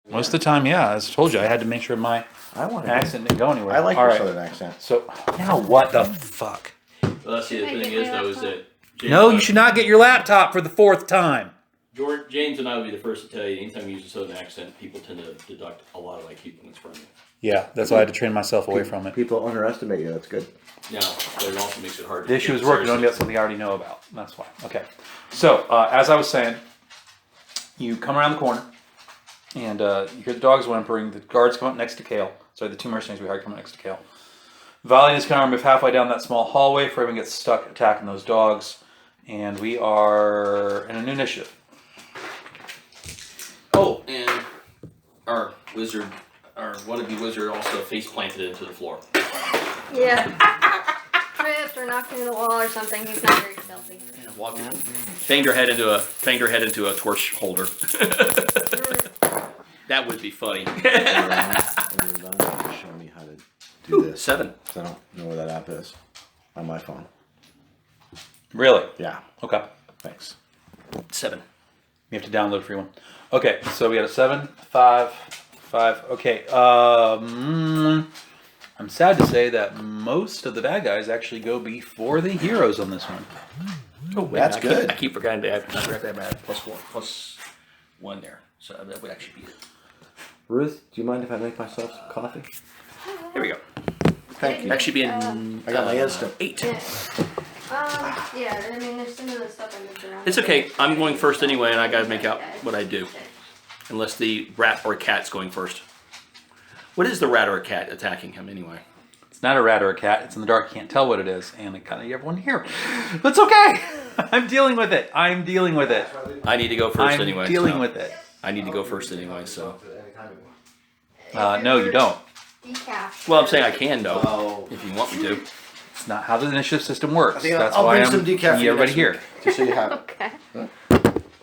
Most of the time, yeah. As I told you, I had to make sure my accent didn't go anywhere. I like your southern accent. So now what the fuck? Well, see, the thing is, though, is that No, you should not get your laptop for the 4th time. James and I would be the first to tell you, anytime you use a southern accent, people tend to deduct a lot of IQ points from you. Yeah, that's why I had to train myself away from it. People underestimate you. That's good. Now, but it also makes it hard. The issue is working on something I already know about. That's why. Okay. So, as I was saying, you come around the corner, and you hear the dogs whimpering. The guards come up next to Kale. Sorry, the 2 mercenaries we hired come up next to Kale. Valiant is kind of move halfway down that small hallway before everyone gets stuck attacking those dogs. And we are in a new initiative. Oh, and our wizard, our wannabe wizard, also face planted into the floor. Yeah. Tripped or knocked into the wall or something. He's not very stealthy. Yeah, walked in. Banged her head into a torch holder. That would be funny. Show me how to do this. 7. I don't know where that app is on my phone. Really? Yeah. Okay. Thanks. 7. You have to download a free one. Okay, so we got a 7, 5, 5. Okay. I'm sad to say that most of the bad guys actually go before the heroes on this one. Oh, wait, That's good. I keep forgetting to add plus 1 there. So that would actually be it. Ruth, do you mind if I make myself some coffee? Here we go. Thank you. That should be in. I got my instant. 8. Yeah. I mean, there's some of the stuff I moved around. It's okay. I'm going first anyway, and I gotta make out what I do. Unless the rat or cat's going first. What is the rat or a cat attacking him anyway? It's not a rat or a cat. It's in the dark. You can't tell what it is. And I kind of everyone here. But it's okay. I'm dealing with it. I need to go 1st anyway. I'm dealing with it. I need to go first anyway, so. No, you don't. Decaf. Well, I'm saying I can, though, if you want me to. It's not how the initiative system works. I'll why bring I'm some decaf for you everybody next here. week, just so you have. Okay.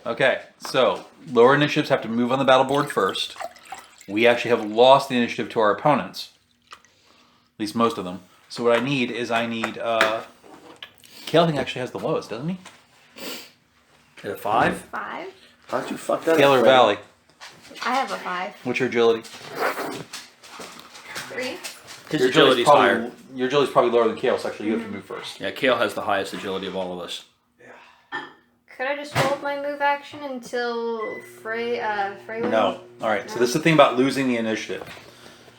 Okay, so lower initiatives have to move on the battle board first. We actually have lost the initiative to our opponents. At least most of them. So what I need is Kale thing actually has the lowest, doesn't he? At a 5? 5? How'd you fuck that Kale up? or Valley? I have a 5. What's your agility? 3? His agility's higher. Your agility's probably lower than Kale, so actually you have to move first. Yeah, Kale has the highest agility of all of us. Could I just hold my move action until Frey wins? No. Alright, so this is the thing about losing the initiative.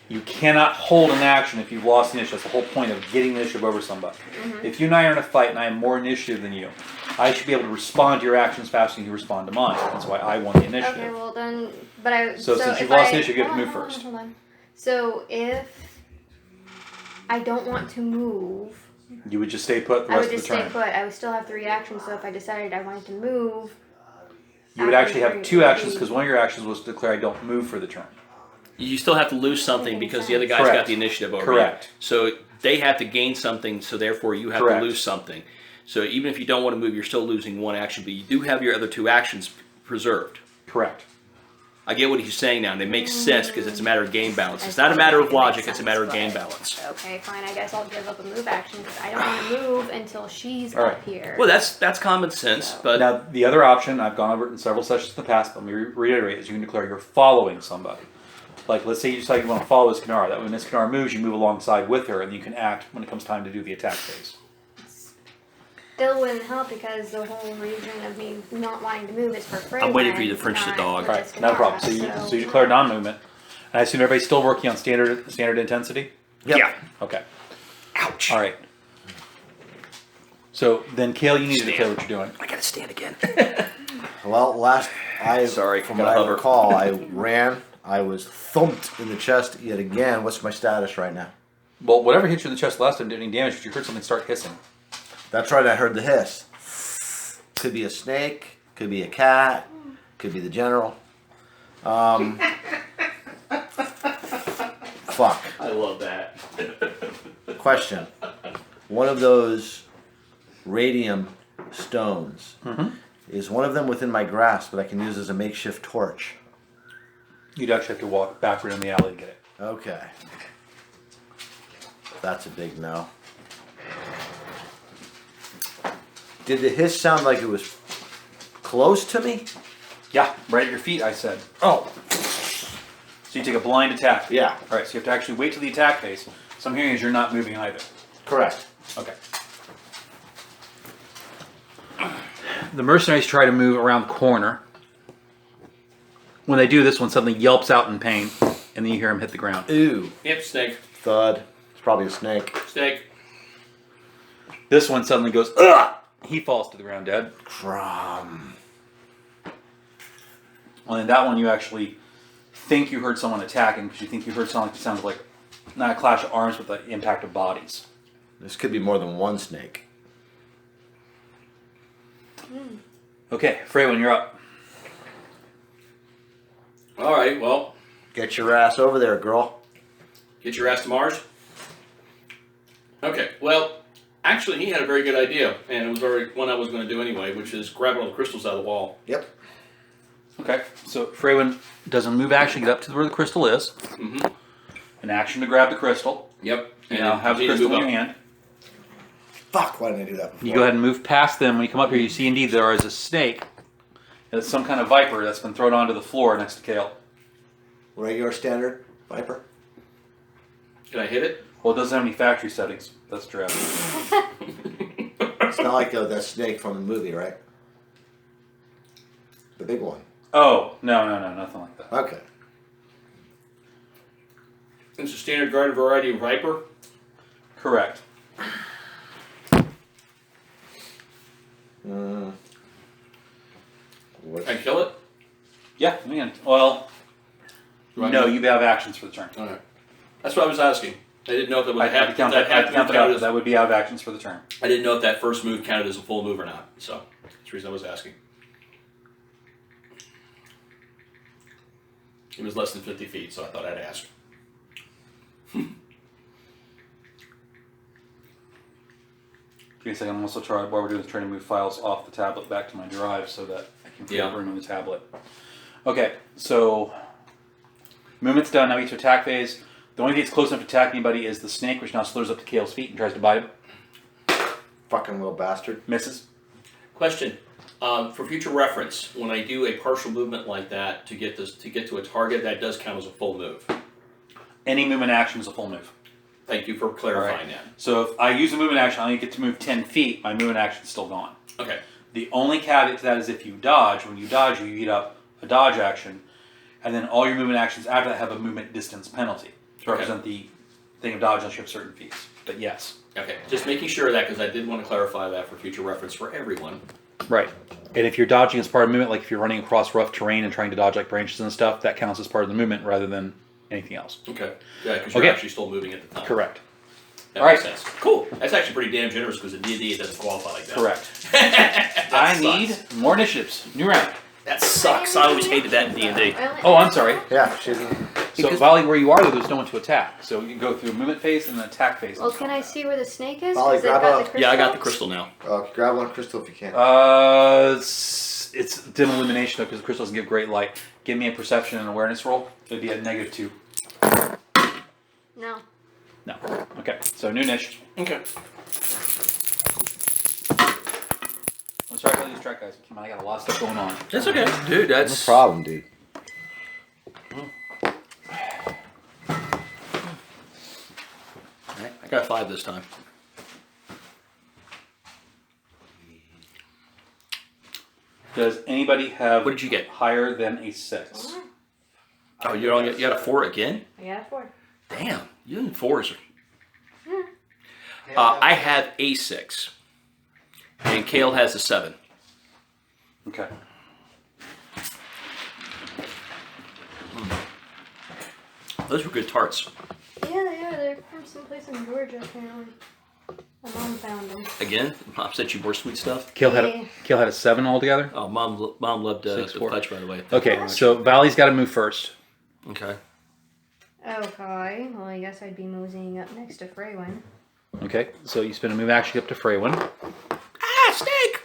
You cannot hold an action if you've lost the initiative. That's the whole point of getting the initiative over somebody. Mm-hmm. If you and I are in a fight and I have more initiative than you, I should be able to respond to your actions faster than you respond to mine. That's why I won the initiative. Okay, well then, but I. So since if you've lost I- the initiative, you have to hold move on, first. Hold on. So if I don't want to move, You would just stay put the I rest would of just the stay turn. put. I would still have 3 actions. So if I decided I wanted to move, You would actually have 2 actions because one of your actions was to declare I don't move for the turn. You still have to lose something because the other guy's Correct. got the initiative over Correct. you. So they have to gain something, so therefore you have Correct. to lose something. So even if you don't want to move, you're still losing 1 action, but you do have your other 2 actions preserved. Correct. I get what he's saying now, and it makes sense because it's a matter of game balance. It's not a matter of logic, it's a matter of game balance. okay, fine. I guess I'll give up a move action because I don't want to move until she's All right. up here. Well, that's common sense, but Now, the other option, I've gone over it in several sessions in the past, but let me reiterate, is you can declare you're following somebody. Like, let's say you decide you want to follow Iskanara. That when Iskanara moves, you move alongside with her, and you can act when it comes time to do the attack phase. Still wouldn't help because the whole reason of me not wanting to move is for Frey. I'm waiting for you to finish the dog. All right, not a problem. So you declare non-movement. And I assume everybody's still working on standard intensity? Yep. yeah. Okay. Ouch. All right. So then, Kale, you need to declare what you're doing. I gotta stand again. Well, Sorry, from gotta what I hover. recall, I ran. I was thumped in the chest yet again. What's my status right now? Well, whatever hit you in the chest last time didn't do any damage, but you heard something start hissing. That's right. I heard the hiss. Could be a snake. Could be a cat. Could be the general. Fuck. I love that. Question. One of those radium stones. Is one of them within my grasp that I can use as a makeshift torch? You'd actually have to walk backward in the alley to get it. Okay. That's a big no. Did the hiss sound like it was close to me? Yeah, right at your feet, I said. Oh. So you take a blind attack. Yeah. All right. So you have to actually wait till the attack phase. So I'm hearing is you're not moving either. Correct. Okay. The mercenaries try to move around the corner. When they do, this one suddenly yelps out in pain, and then you hear him hit the ground. Ooh. Yep, snake. Thud. It's probably a snake. Snake. This one suddenly goes, ugh! He falls to the ground dead. Crum. Well, in that one, you actually think you heard someone attacking because you think you heard something that sounds like not a clash of arms, but the impact of bodies. This could be more than one snake. Okay, Freywin, you're up. All right, well, Get your ass over there, girl. get your ass to Mars. Okay, well, actually, he had a very good idea, and it was already one I was going to do anyway, which is grab all the crystals out of the wall. Yep. Okay, so Freywin does a move action, get up to where the crystal is. Mm-hmm. An action to grab the crystal. Yep. And now have the continue to crystal in move your up. hand. Fuck, why didn't I do that before? You go ahead and move past them. When you come up here, you see indeed there is a snake. It's some kind of viper that's been thrown onto the floor next to Kale. Regular standard viper. Can I hit it? Well, it doesn't have any factory settings. That's true. It's not like that snake from the movie, right? The big one. Oh, no, nothing like that. Okay. It's a standard garden variety of viper. Correct. What's... Can I kill it? Yeah, man. Well, Do I no, move? you have actions for the turn. All right. That's what I was asking. I didn't know if that would I'd have to count that. I'd count that out. That would be out of actions for the turn. I didn't know if that first move counted as a full move or not. So that's the reason I was asking. It was less than 50 feet, so I thought I'd ask. Give me a second. I'm also trying. While we're doing this, trying to move files off the tablet back to my drive so that I can free up room on the tablet. Okay, so movement's done. Now we get to attack phase. The only thing that's close enough to attack anybody is the snake, which now slurs up to Kale's feet and tries to bite him. Fucking little bastard. Misses. Question: for future reference, when I do a partial movement like that to get to a target, that does count as a full move. Any movement action is a full move. Thank you for clarifying that. So if I use a movement action, I only get to move 10 feet. My movement action's still gone. Okay. The only caveat to that is if you dodge. When you dodge, you eat up a dodge action, and then all your movement actions after that have a movement distance penalty to represent the thing of dodge unless you have certain feats. But yes. Okay. Just making sure of that because I did want to clarify that for future reference for everyone. Right. And if you're dodging as part of the movement, like if you're running across rough terrain and trying to dodge like branches and stuff, that counts as part of the movement rather than anything else. Okay. Yeah, because you're Okay. actually still moving at the time. Correct. That All makes right. sense. Cool. That's actually pretty damn generous because in D&D it doesn't qualify like that. Correct. That I sucks. need more initiatives. New round. That sucks. I always hated that in D&D. Oh, I'm sorry. Yeah, shit. So, Volley, where you are, there's no one to attack. So you can go through movement phase and then attack phase. Well, can I see where the snake is? Molly, 'Cause they've grab got a- the crystal? Yeah, I got the crystal now. Grab one crystal if you can. It's dim illumination though, because the crystal doesn't give great light. Give me a perception and awareness roll. It'd be a -2. No. No. Okay. So new niche. Okay. I'm sorry if I lose track, guys. Come on, I got a lot of stuff going on. That's okay. Dude, No that's... problem, dude. I got 5 this time. Does anybody have What did you get? higher than a 6? Oh, you got a 4 again? I got a 4. Damn, you and 4s are... I have a 6. And Kale has a 7. Okay. Those were good tarts. Yeah, they are. They're from someplace in Georgia, apparently. My mom found them. Again, Mom sent you more sweet stuff. Kale had Yeah. a 7 altogether. Oh, Mom loved the 6-4. fudge, by the way. Okay, so Valley's got to move first. Okay. Okay. Well, I guess I'd be moseying up next to Freywin. Okay, so you spend a move action up to Freywin. Ah, snake!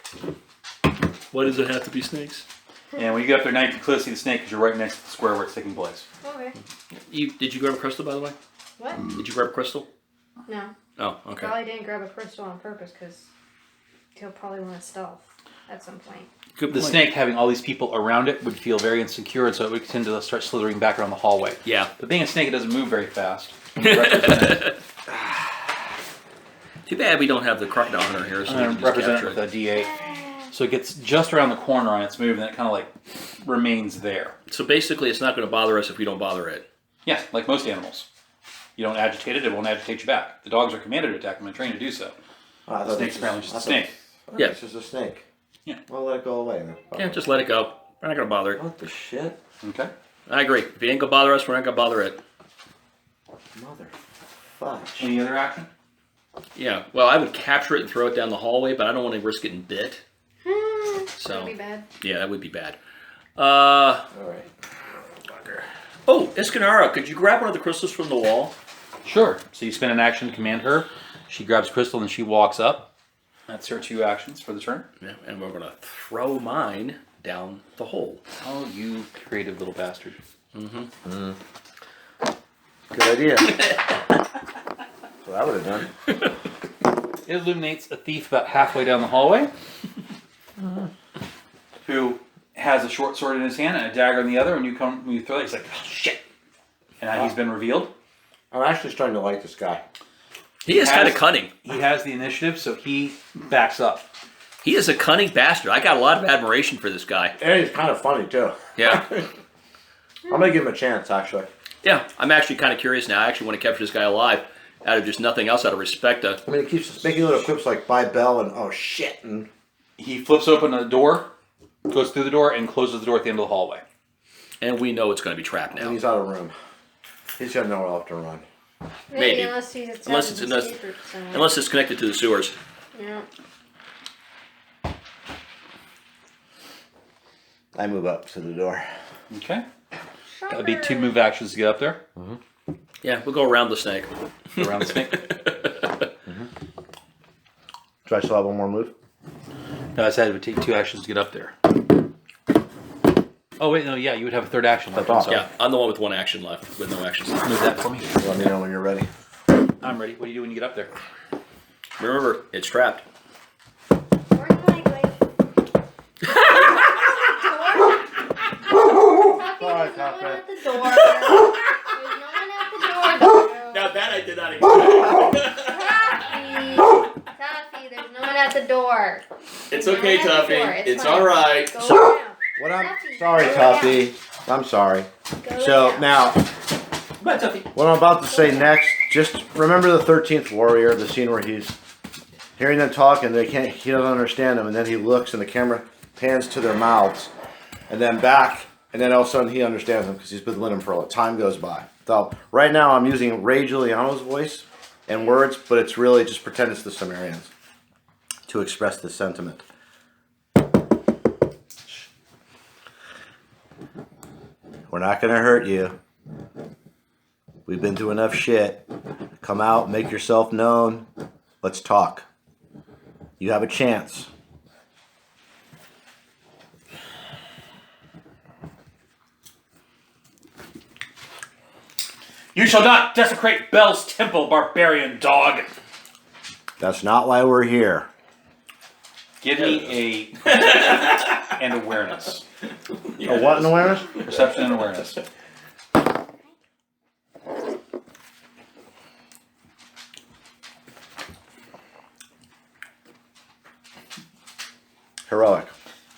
Why does it have to be snakes? And when you get up there now, you can clearly see the snake because you're right next to the square where it's taking place. Okay. Did you grab a crystal, by the way? What? Did you grab a crystal? No. Oh, okay. Probably didn't grab a crystal on purpose because he'll probably want to stealth at some point. Good the point. snake having all these people around it would feel very insecure, and so it would tend to start slithering back around the hallway. Yeah. But being a snake, it doesn't move very fast. Too bad we don't have the crocodile hunter here, so we can just Represent capture it with it. a D8. So it gets just around the corner on its move, and it kind of like remains there. So basically, it's not going to bother us if we don't bother it. Yeah, like most animals. You don't agitate it, it won't agitate you back. The dogs are commanded to attack them and trained to do so. Oh, I The thought snake's this apparently was- just a I thought- snake. Yeah. It's just a snake. Yeah. Well, let it go away then. Yeah, just let it go. We're not going to bother it. What the shit? Okay. I agree. If it ain't going to bother us, we're not going to bother it. Mother fudge. Any other action? Yeah. Well, I would capture it and throw it down the hallway, but I don't want to risk getting bit. So That'd be bad. yeah, that would be bad. All right. Oh, Escanara, could you grab one of the crystals from the wall? Sure. So you spend an action to command her. She grabs crystal and she walks up. That's her 2 actions for the turn. Yeah, and we're going to throw mine down the hole. Oh, you creative little bastard. Good idea. That's what I would have done. It illuminates a thief about halfway down the hallway who has a short sword in his hand and a dagger in the other. And you throw it, he's like, oh, shit. And now he's been revealed. I'm actually starting to like this guy. He is kind of cunning. He has the initiative, so he backs up. He is a cunning bastard. I got a lot of admiration for this guy. And he's kind of funny too. Yeah. I'm gonna give him a chance, actually. Yeah, I'm actually kind of curious now. I actually want to capture this guy alive out of just nothing else, out of respect. I mean, he keeps making little quips like "by Bell" and "oh shit," and He flips open a door, goes through the door, and closes the door at the end of the hallway. And we know it's going to be trapped now. he's out of room. He's got nowhere left to run. Maybe. Unless he's Unless it's connected to the sewers. Yeah. I move up to the door. Okay. That would be 2 move actions to get up there. Yeah, we'll go around the snake. Around the snake. Do I still have one more move? No, I said it would take 2 actions to get up there. Oh, wait, no, yeah, you would have a 3rd action left. That's I'm sorry. Yeah, I'm the one with 1 action left, with no actions left. Move that for me. Let me know when you're ready. I'm ready. What do you do when you get up there? Remember, it's trapped. More than likely. Sorry, There's no one Tucker. at the door. There's no one at the door. though. Now that I did not expect. Tuffy, there's no one at the door. It's There's okay, no one at the door. Tuffy. It's fine. alright. Go So- down. What I'm Tuffy, sorry, go Tuffy. I'm sorry. Go So down. now, Come on, Tuffy. what I'm about to say next, just remember the 13th warrior, the scene where he's hearing them talk and he doesn't understand them, and then he looks and the camera pans to their mouths, and then back, and then all of a sudden he understands them because he's been with them for a time goes by. So right now I'm using Ray Giuliano's voice and words, but it's really just pretend it's the Sumerians to express the sentiment. We're not gonna hurt you. We've been through enough shit. Come out, make yourself known. Let's talk. You have a chance. You shall not desecrate Bel's temple, barbarian dog. That's not why we're here. Give me a and awareness. A what in awareness? Perception and awareness. Heroic.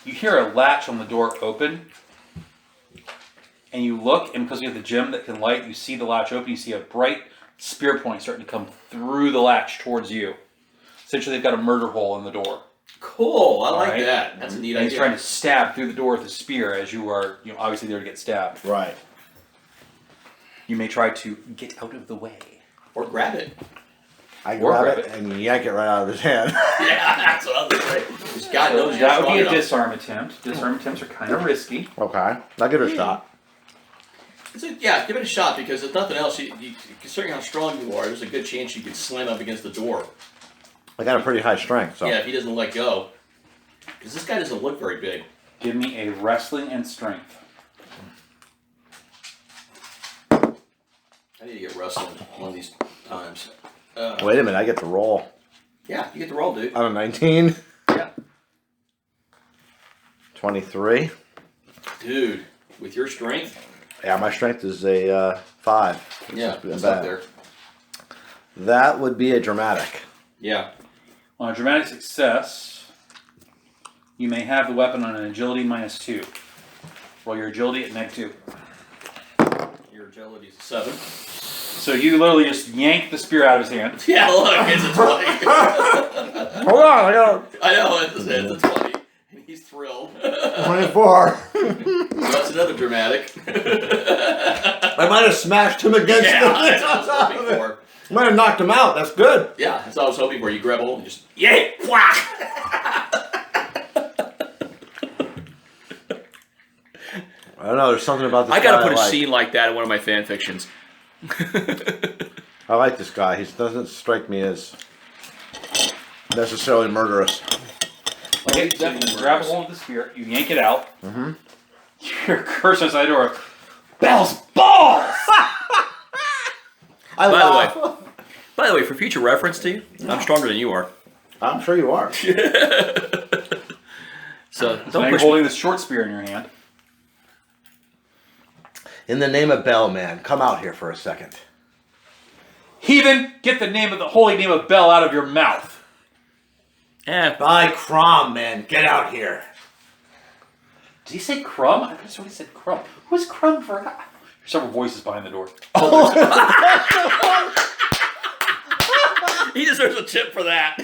You hear a latch on the door open, and you look, and because you have the gem that can light, you see the latch open. You see a bright spear point starting to come through the latch towards you. Essentially, they've got a murder hole in the door. Cool. I like Alright. that. That's a neat And he's idea. trying to stab through the door with a spear as you are, obviously there to get stabbed. Right. You may try to get out of the way. Or grab it. I Or grab grab it it. and yank it right out of his hand. Yeah, that's what I was saying. This guy knows you're That would strong be a enough. disarm attempt. Disarm attempts are kind of risky. Okay. I'll give it a shot. Yeah, give it a shot because if nothing else, considering how strong you are, there's a good chance you could slam up against the door. I got a pretty high strength, so. Yeah, if he doesn't let go. Because this guy doesn't look very big. Give me a wrestling and strength. I need to get wrestling one of these times. Wait a minute, I get to roll. Yeah, you get the roll, dude. On a 19. Yeah. 23. Dude, with your strength? Yeah, my strength is a 5. Yeah, It's it's bad. up there. That would be a dramatic. Yeah. On a dramatic success, you may have the weapon on an agility -2. Roll your agility at -2. Your agility is 7. So you literally just yank the spear out of his hand. Yeah, look, it's a 20. Hold on, I got I know, it's a 20. And he's thrilled. 24. That's another dramatic. I might have smashed him against Yeah, that's what I was the hoping for. Might have knocked him out. That's good. Yeah, that's what I was hoping for. You grab hold and just, yay! Whack! I don't know. There's something about this. I gotta guy put a like. scene like that in one of my fan fictions. I like this guy. He doesn't strike me as necessarily murderous. Okay, so you grab a hold of the spear, you yank it out. Mm-hmm. You're cursing outside the door. Bel's balls! By the way, for future reference to you, I'm stronger than you are. I'm sure you are. So So now don't you're push holding me. this short spear in your hand. In the name of Bel, man, come out here for a second. Heathen, get the name of the holy name of Bel out of your mouth. By Crom, man, get out here. Did he say crumb? I just he said crumb. Who's crumb for? There's several voices behind the door. He deserves a tip for that.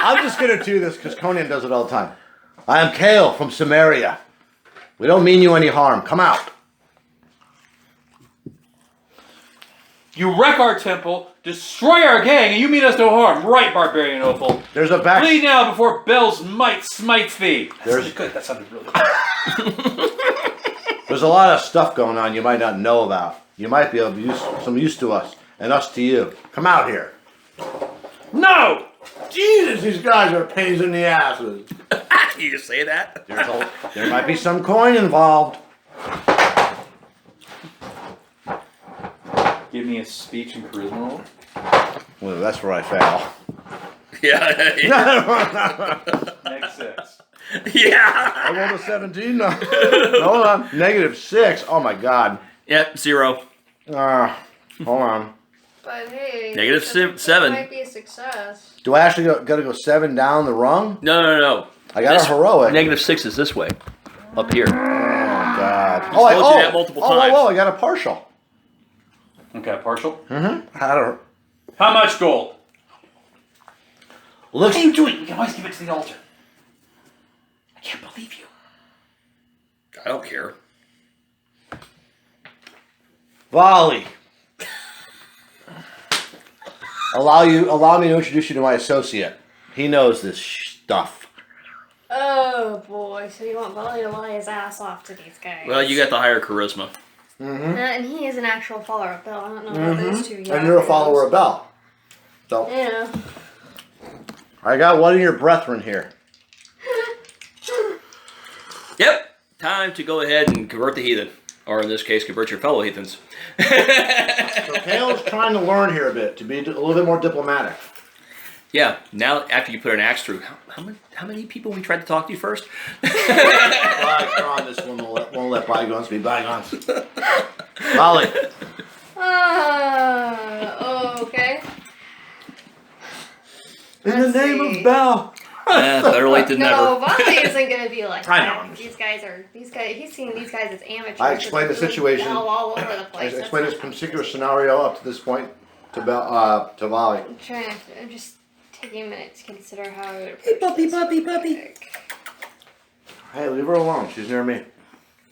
I'm just gonna do this because Conan does it all the time. I am Kale from Samaria. We don't mean you any harm. Come out. You wreck our temple, destroy our gang, and you mean us no harm. Right, barbarian Opal. There's a back. Flee now before Bel's might smites thee. There's- Good. That sounded really good. There's a lot of stuff going on you might not know about. You might be of some use to us and us to you. Come out here. No! Jesus, these guys are pains in the asses. You just say that? There might be some coin involved. Give me a speech and charisma roll. Well, that's where I fail. Yeah. Next 6. Yeah. I rolled a 17. No. Hold on. -6. Oh my God. Yep, 0. Hold on. But hey, Negative that 7. might be a success. Do I actually gotta go 7 down the rung? No. I got a heroic. -6 is this way. Up here. Oh God. told you that multiple times. I got a partial. Okay, partial. Mm-hmm. How much gold? Looks. What are you doing? You can always give it to the altar. I can't believe you. I don't care. Volley. Allow me to introduce you to my associate. He knows this stuff. Oh boy, so you want Volley to lie his ass off to these guys? Well, you got the higher charisma. And he is an actual follower of Bel. I don't know about those two yet. And you're a follower of Bel. So Yeah. I got one of your brethren here. Yep. Time to go ahead and convert the heathen. Or in this case, convert your fellow heathens. So Kale's trying to learn here a bit to be a little bit more diplomatic. Yeah, now after you put an axe through, how many people we tried to talk to first? This one won't let bygones be bygones. Volley. Okay. In the Let's name see. of Bel. Better late than No, never. Volley isn't gonna be like I that. know. These guys. He's seeing these guys as amateurs. I explained the They're doing situation. Bel all over the I place. explained this That's not particular scenario up to this point to Volley. I'm just taking a minute to consider how I would approach Hey, puppy, this puppy, real puppy. quick. Hey, leave her alone. She's near me.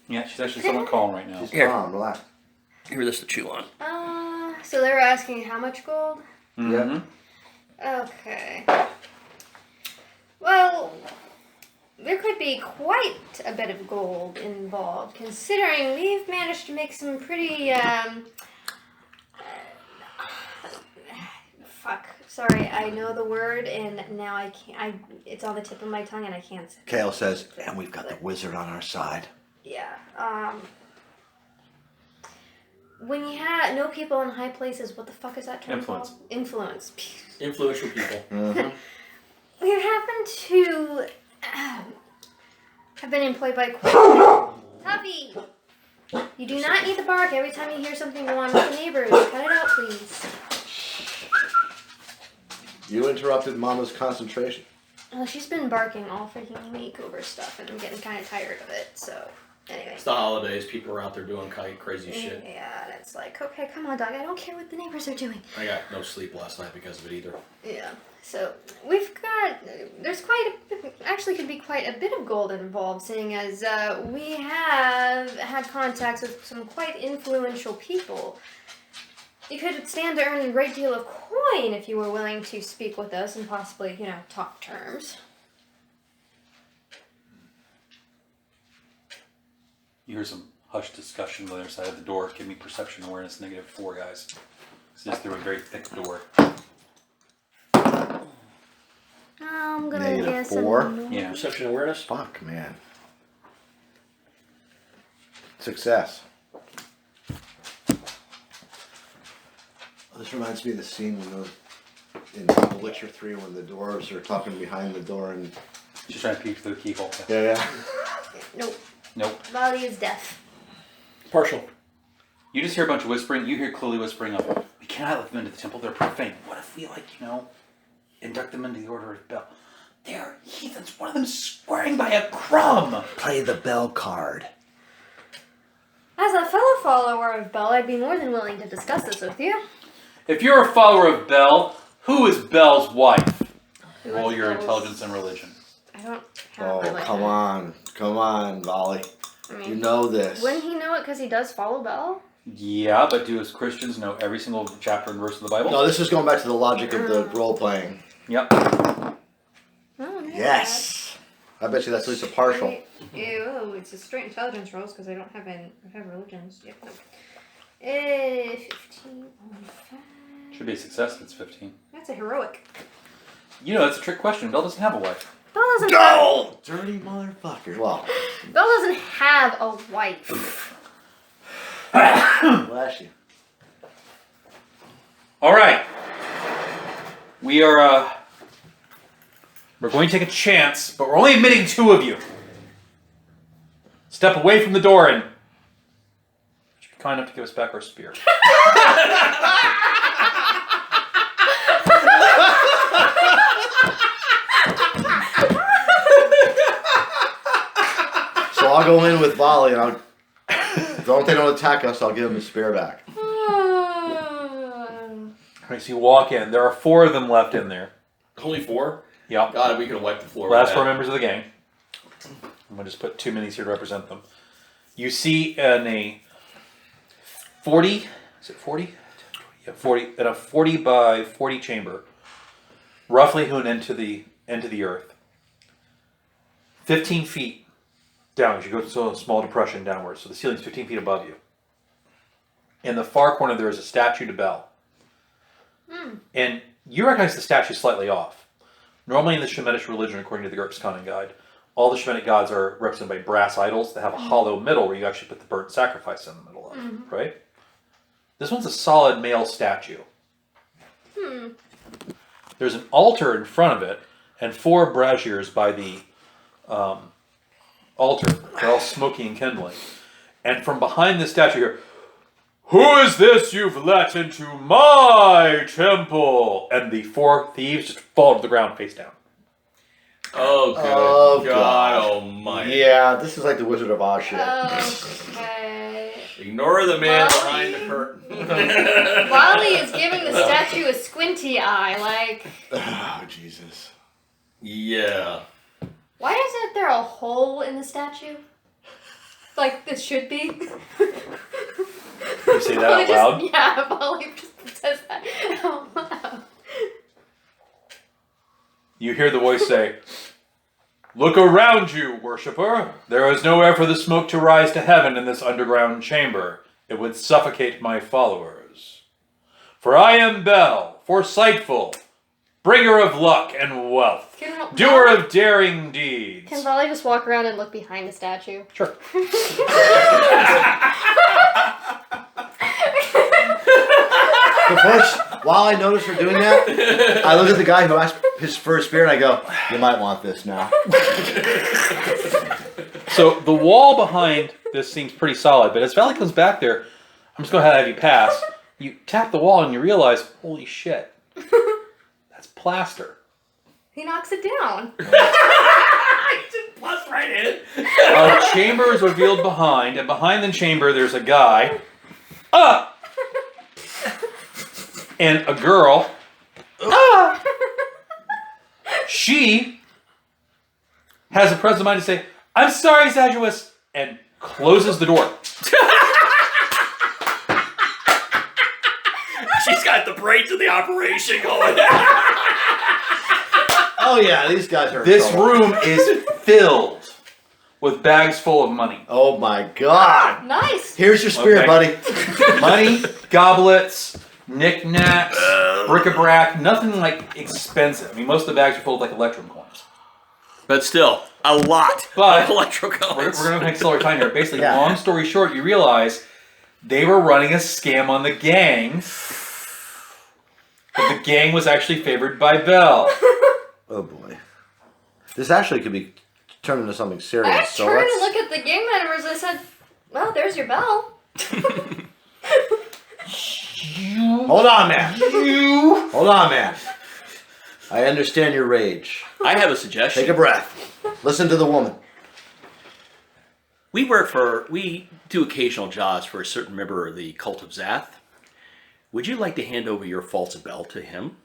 Yeah, she's actually somewhat calm right now. She's Here. calm. Relax. Here's this to chew on. So they were asking how much gold? Mm-hmm. Okay. Well, there could be quite a bit of gold involved, considering we've managed to make some pretty, fuck. Sorry, I know the word, and now I can't, it's on the tip of my tongue, and I can't say it. Kale says, and we've got the wizard on our side. Yeah, when you know people in high places, what the fuck is that term Influence. called? Influence. Influential people. Mm-hmm. We happen to have been employed by Tuppy! You do not need to bark every time you hear something go on with the neighbors. Cut it out, please. You interrupted Mama's concentration. Well, she's been barking all freaking week over stuff, and I'm getting kind of tired of it, so... Anyway. It's the holidays. People are out there doing crazy shit. Yeah, and it's like, okay, come on, dog. I don't care what the neighbors are doing. I got no sleep last night because of it either. Yeah. So we've got. There's actually could be quite a bit of gold involved, seeing as we have had contacts with some quite influential people. You could stand to earn a great deal of coin if you were willing to speak with us and possibly, talk terms. You hear some hushed discussion on the other side of the door. Give me perception awareness -4, guys. It's just through a very thick door. I'm gonna guess -4? Yeah. Perception awareness? Fuck, man. Success. This reminds me of the scene in The Witcher 3 when the dwarves are talking behind the door and... She's trying to peek through the keyhole. Yeah. Nope. Nope. Volley is deaf. Partial. You just hear a bunch of whispering. You hear clearly whispering of, we cannot let them into the temple. They're profane. What if we, induct them into the Order of Bel? They're heathens. One of them's swearing by a crumb. Play the bell card. As a fellow follower of Bel, I'd be more than willing to discuss this with you. If you're a follower of Bel, who is Bel's wife? Who Roll is your Bel's- intelligence and religion. I don't have Oh, religion. come on, Volley. I mean, You know this. wouldn't he know it because he does follow Bel? Yeah, but do as Christians know every single chapter and verse of the Bible? No, this is going back to the logic of the role playing. Yep. Oh, no, Yes. I bet you that's at least a partial. Ew, it's a straight intelligence rolls because I don't have any. I have religions. Yep. 15 on 5. Should be a success if it's 15. That's a heroic. That's a trick question. Bel doesn't have a wife. Bel doesn't. No! Dirty motherfucker. Well, Bel doesn't have a wife. bless you. All right. We're going to take a chance, but we're only admitting 2 of you. Step away from the door and would you be kind enough to give us back our spear? So I'll go in with Volley and I'll... As long as they don't attack us, I'll give them the spear back. Right, so you walk in. There are 4 of them left in there. Only 4? Yep. God, we could have wiped the floor. Last with 4 that. members of the gang. I'm going to just put 2 minis here to represent them. You see in a 40... Is it 40? Yeah, 40. In a 40 by 40 chamber, roughly hewn into the earth. 15 feet down as you go to a small depression downwards. So the ceiling's 15 feet above you. In the far corner, there is a statue to Bel. And you recognize the statue slightly off. Normally in the Shemitish religion, according to the GURPS Common Guide, all the Shemitic gods are represented by brass idols that have a hollow middle where you actually put the burnt sacrifice in the middle of, right? This one's a solid male statue. There's an altar in front of it and 4 braziers by the altar. They're all smoking and kindling. And from behind the statue here, who is this you've let into my temple? And the 4 thieves just fall to the ground face down. Oh, good Oh, God God. almighty. Yeah, this is like the Wizard of Oz shit. Okay. Ignore the man Well, behind the curtain. Wally is giving the statue a squinty eye, like, Oh, Jesus. Yeah. why isn't there a hole in the statue? Like this should be. You say that out loud? Yeah, Wally just says that out loud. You hear the voice say, "Look around you, worshipper. There is nowhere for the smoke to rise to heaven in this underground chamber. It would suffocate my followers. For I am Bel, foresightful, bringer of luck and wealth, doer of daring deeds." Can Wally just walk around and look behind the statue? Sure. While I notice her doing that, I look at the guy who asked his first spear and I go, "You might want this now." So the wall behind this seems pretty solid, but as Valley comes back there, I'm just going to have you pass. You tap the wall and you realize, holy shit, that's plaster. He knocks it down. Just bust right in. A chamber is revealed behind, and behind the chamber there's a guy. Ah! And a girl. Ah! She has a presence of mind to say, I'm sorry, Zadruus, and closes the door. She's got the brains of the operation going. Oh yeah, these guys are. in This trouble. room is filled with bags full of money. Oh my God! Nice. Here's your spear, Okay. buddy. Money, goblets, knickknacks, bric-a-brac, nothing like expensive. I mean, most of the bags are full of like electrum coins. But still, a lot But of electro We're coins. going to accelerate time here. Basically, Yeah. long story short, you realize they were running a scam on the gang. But the gang was actually favored by Bel. Oh boy, this actually could be turned into something serious. I So turned let's. to look at the gang members. I said, "Well, there's your bell." Hold on, man. Hold on, man. I understand your rage. I have a suggestion. Take a breath. Listen to the woman. We do occasional jobs for a certain member of the cult of Zath. Would you like to hand over your false bell to him?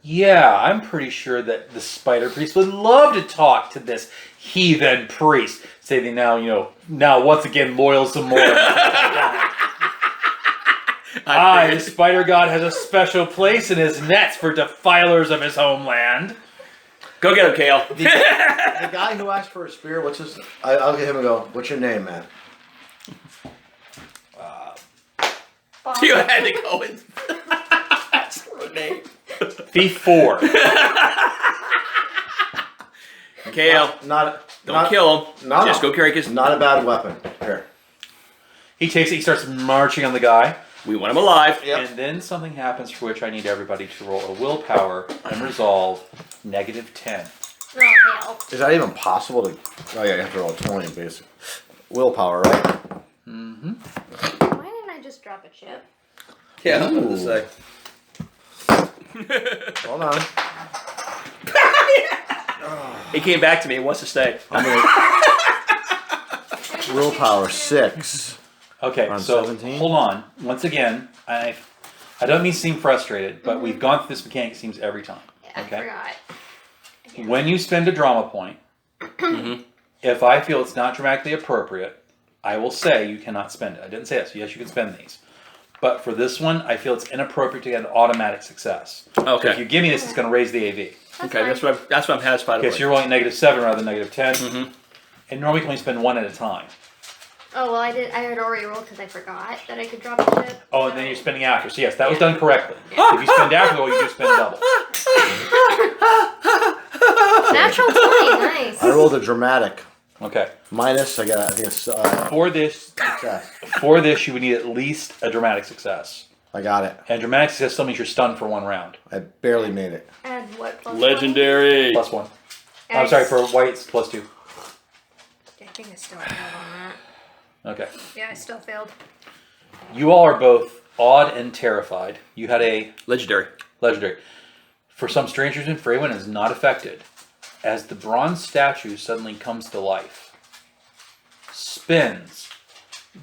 Yeah, I'm pretty sure that the spider priest would love to talk to this heathen priest. Say they now once again loyal some more. The spider god has a special place in his nets for defilers of his homeland. Go get him, Kale. The guy who asked for a spear, what's his? I'll get him and go. What's your name, man? You had to go and ask for a name. Thief 4. Kale, Don't don't kill him. No, Just go carry his. Not a bad weapon. Here. He takes it, he starts marching on the guy. We want him alive. Yep. And then something happens for which I need everybody to roll a willpower and resolve -10. Oh hell! Is that even possible to? Oh yeah, you have to roll a 20 basic. Willpower, right? Mm-hmm. Why didn't I just drop a chip? Yeah, I was Ooh. gonna say. Hold on. He came back to me and wants to stay. I'm gonna. Willpower 6. Okay, On so 17? hold on. Once again, I don't mean to seem frustrated, but we've gone through this mechanic, it seems, every time. Yeah, Okay. I forgot. Again. When you spend a drama point, if I feel it's not dramatically appropriate, I will say you cannot spend it. I didn't say that, so yes, you can spend these. But for this one, I feel it's inappropriate to get an automatic success. So Okay. if you give me this, it's going to raise the AV. Okay, that's what I'm satisfied Okay, with. so you're rolling -7 rather than -10. Mhm. And normally you can only spend one at a time. Oh well, I had already rolled because I forgot that I could drop a chip. Oh, and then you're spending after. So yes, that was done correctly. Yeah. If you spend after the roll, you just spend double. Natural 20, nice. I rolled a dramatic. Okay. Minus, I think it's For this, success. you would need at least a dramatic success. I got it. And dramatic success still means you're stunned for one round. I barely made it. Add what? Plus Legendary. +1. one? I'm sorry, for whites, +2. I think I still failed on that. Okay. Yeah, I still failed. You all are both awed and terrified. You had a Legendary. legendary. For some strange reason, Freywin is not affected. As the bronze statue suddenly comes to life, spins,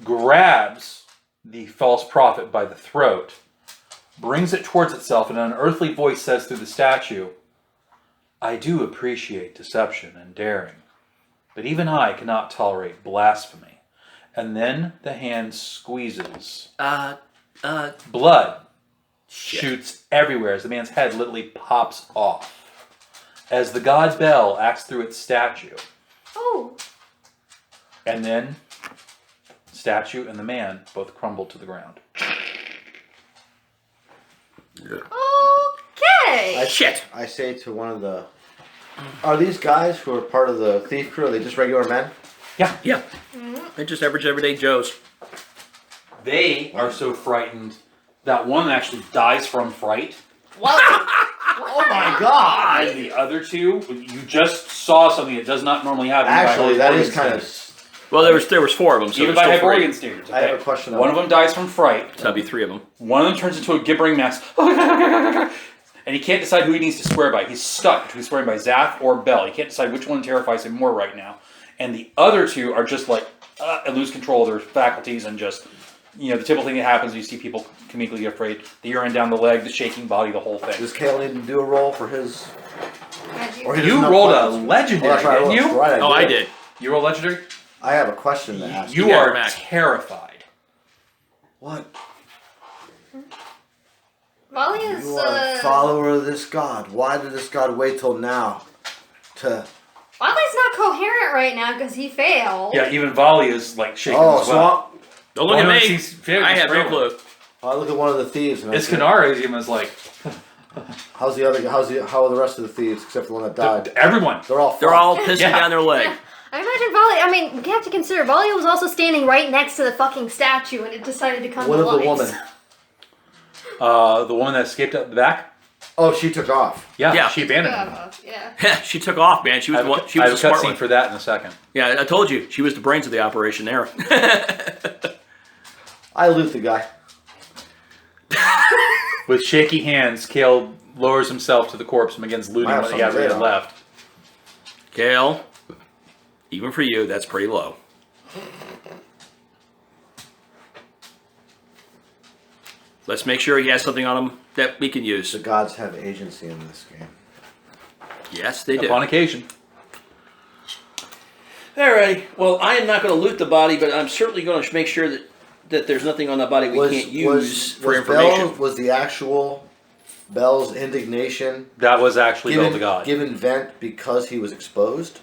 grabs the false prophet by the throat, brings it towards itself, and an unearthly voice says through the statue, I do appreciate deception and daring, but even I cannot tolerate blasphemy. And then the hand squeezes. Blood shoots everywhere as the man's head literally pops off. As the god Bel acts through its statue. Oh. And then, statue and the man both crumble to the ground. Okay. Shit. I say to one of the. Are these guys who are part of the thief crew? Are they just regular men? Yeah. Yeah. They're just average everyday Joes. They are so frightened that one actually dies from fright. Whoa. Oh my God! And the other two, you just saw something that does not normally happen. Actually, that is kind of. Well, there was 4 of them, so Even there's by still 3. Hyperborean standards. I have okay? a question. One of them dies from fright. So that'd be 3 of them. One of them turns into a gibbering mess. And he can't decide who he needs to swear by. He's stuck between swearing by Zath or Bel. He can't decide which one terrifies him more right now. And the other two are just like, and lose control of their faculties and just, the typical thing that happens when you see people comedically get afraid. The urine down the leg, the shaking body, the whole thing. Does Kale need to do a roll for his? Or he You doesn't know rolled a questions? legendary, Oh, that's right, didn't you? that's right, I did. You rolled legendary? I have a question to ask. You Yeah, are Mac. terrified. What? Molly is. You are a follower of this god. Why did this god wait till now to? Molly's not coherent right now because he failed. Yeah, even Volley is like shaking Oh, as so well. Don't look at One of me. them sees fear, I just have no struggling. clue. I look at one of the thieves and I say, Iskanara is even like, how's the other? How are the rest of the thieves except for the one that died? everyone. They're all. They're fucked. all pissing Yeah. down their leg. I imagine Volley. I mean, you have to consider Volley was also standing right next to the fucking statue and it decided to come What to of the life. woman? The woman that escaped out the back? Oh, she took off. Yeah. She abandoned him. Yeah. She took off, man. She was the one. She was I a have a smart cutscene one. for that in a second. Yeah, I told you she was the brains of the operation there. I loot the guy. With shaky hands, Kale lowers himself to the corpse and begins looting Wow, what he had something's already there. left. Kale, even for you, that's pretty low. Let's make sure he has something on him that we can use. The gods have agency in this game. Yes, they do. Upon occasion. Alrighty. Well, I am not going to loot the body, but I'm certainly going to make sure that there's nothing on the body we can't use for information. Was the actual Bel's indignation That was actually Bel the God. given vent because he was exposed?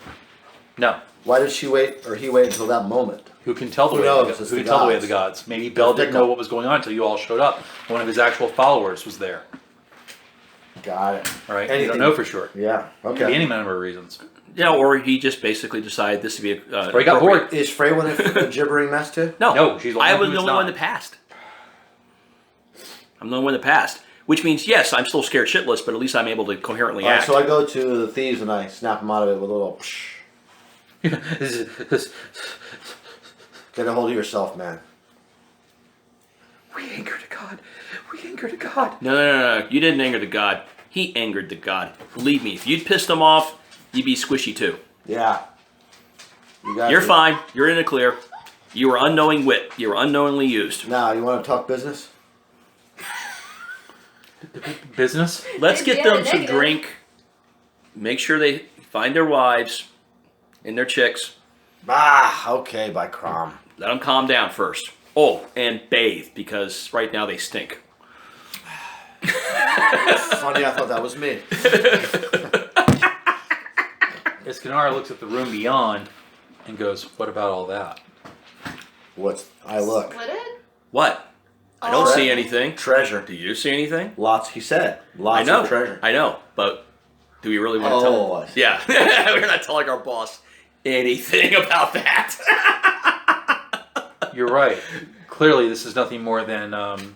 No. Why did she wait, or he wait until that moment? Who can tell the Who way? Of knows? the, It's who the can tell the way of gods. the gods? Maybe Bel didn't know what was going on until you all showed up. One of his actual followers was there. Got it. All right. You Anything. don't know for sure. Yeah. Could be Okay. any number of reasons. Yeah, or he just basically decided this to be Or he got appropriate. bored. Is Freywin a gibbering mess too? No, No, she's the I one was who the is only one not. that passed. I'm the only one that passed. Which means, yes, I'm still scared shitless, but at least I'm able to coherently All right, act. so I go to the thieves and I snap them out of it with a little. Psh. Get a hold of yourself, man. We angered a god. We angered a god. No. You didn't anger the god. He angered the god. Believe me, if you'd pissed him off, you'd be squishy too. Yeah. You're fine. You're in the clear. You were unknowing wit. You were unknowingly used. Now, you want to talk business? Business? Let's Maybe get yeah, them some negative. drink. Make sure they find their wives and their chicks. Okay, by Crom. Let them calm down first. Oh, and bathe, because right now they stink. Funny, I thought that was me. Iskanara looks at the room beyond and goes, "What about all that?" I look. Split it? What? I don't Oh. see anything. Treasure. Do you see anything? Lots, he said. I Lots know. of treasure. I know, but do we really want to tell Oh, them? I see. Yeah, we're not telling our boss anything about that. You're right. Clearly, this is nothing more than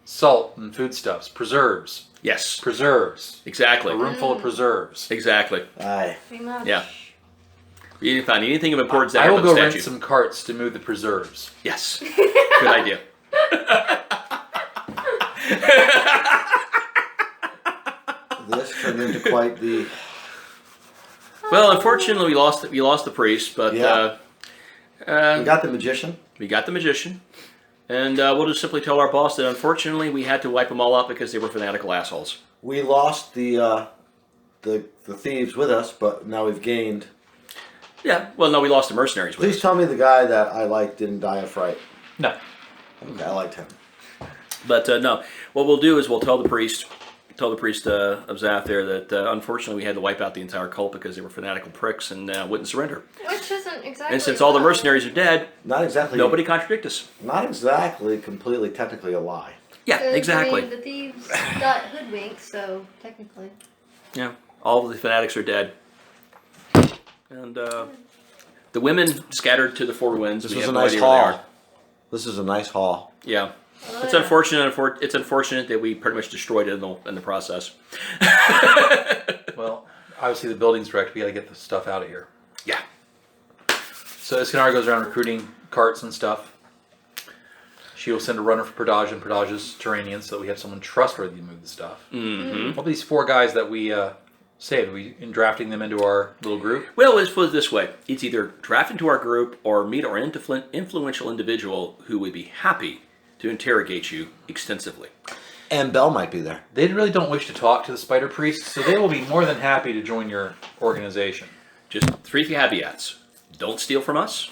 salt and foodstuffs, preserves. Yes, Preserves. exactly. A room full of preserves. Exactly. Aye. Pretty much. Yeah. You didn't find anything of importance there I will but go the rent statue. some carts to move the preserves. Yes. Good idea. This turned into quite the. Well, unfortunately, we lost the priest, but Yeah. We got the magician. we got the magician, and we'll just simply tell our boss that unfortunately we had to wipe them all out because they were fanatical assholes. We lost the thieves with us, but now we've gained. Yeah. Well, no, we lost the mercenaries with Please us. tell me the guy that I liked didn't die of fright. No. Okay, I liked him. But no, what we'll do is we'll tell the priest of Zath there that unfortunately we had to wipe out the entire cult because they were fanatical pricks and wouldn't surrender. Which isn't exactly. And since all the wrong. mercenaries are dead, Not exactly. nobody contradict us. Not exactly completely technically a lie. Yeah, 'Cause, exactly. I mean, the thieves got hoodwinked, so technically. Yeah, all of the fanatics are dead. And the women scattered to the four winds. This We was have a no nice idea where they haul. are. This is a nice haul. Yeah. Oh, It's yeah. unfortunate. It's unfortunate that we pretty much destroyed it in the process. Well, obviously the building's wrecked. We got to get the stuff out of here. Yeah. So Escanara goes around recruiting carts and stuff. She will send a runner for Perdage and Perdage's Turanians so that we have someone trustworthy to move the stuff. Mm-hmm. What are these 4 guys that we saved? Are we in drafting them into our little group? Well, let's put it this way: it's either draft into our group or meet our influential individual who would be happy to interrogate you extensively. And Bell might be there. They really don't wish to talk to the Spider Priest, so they will be more than happy to join your organization. Just 3 caveats: don't steal from us,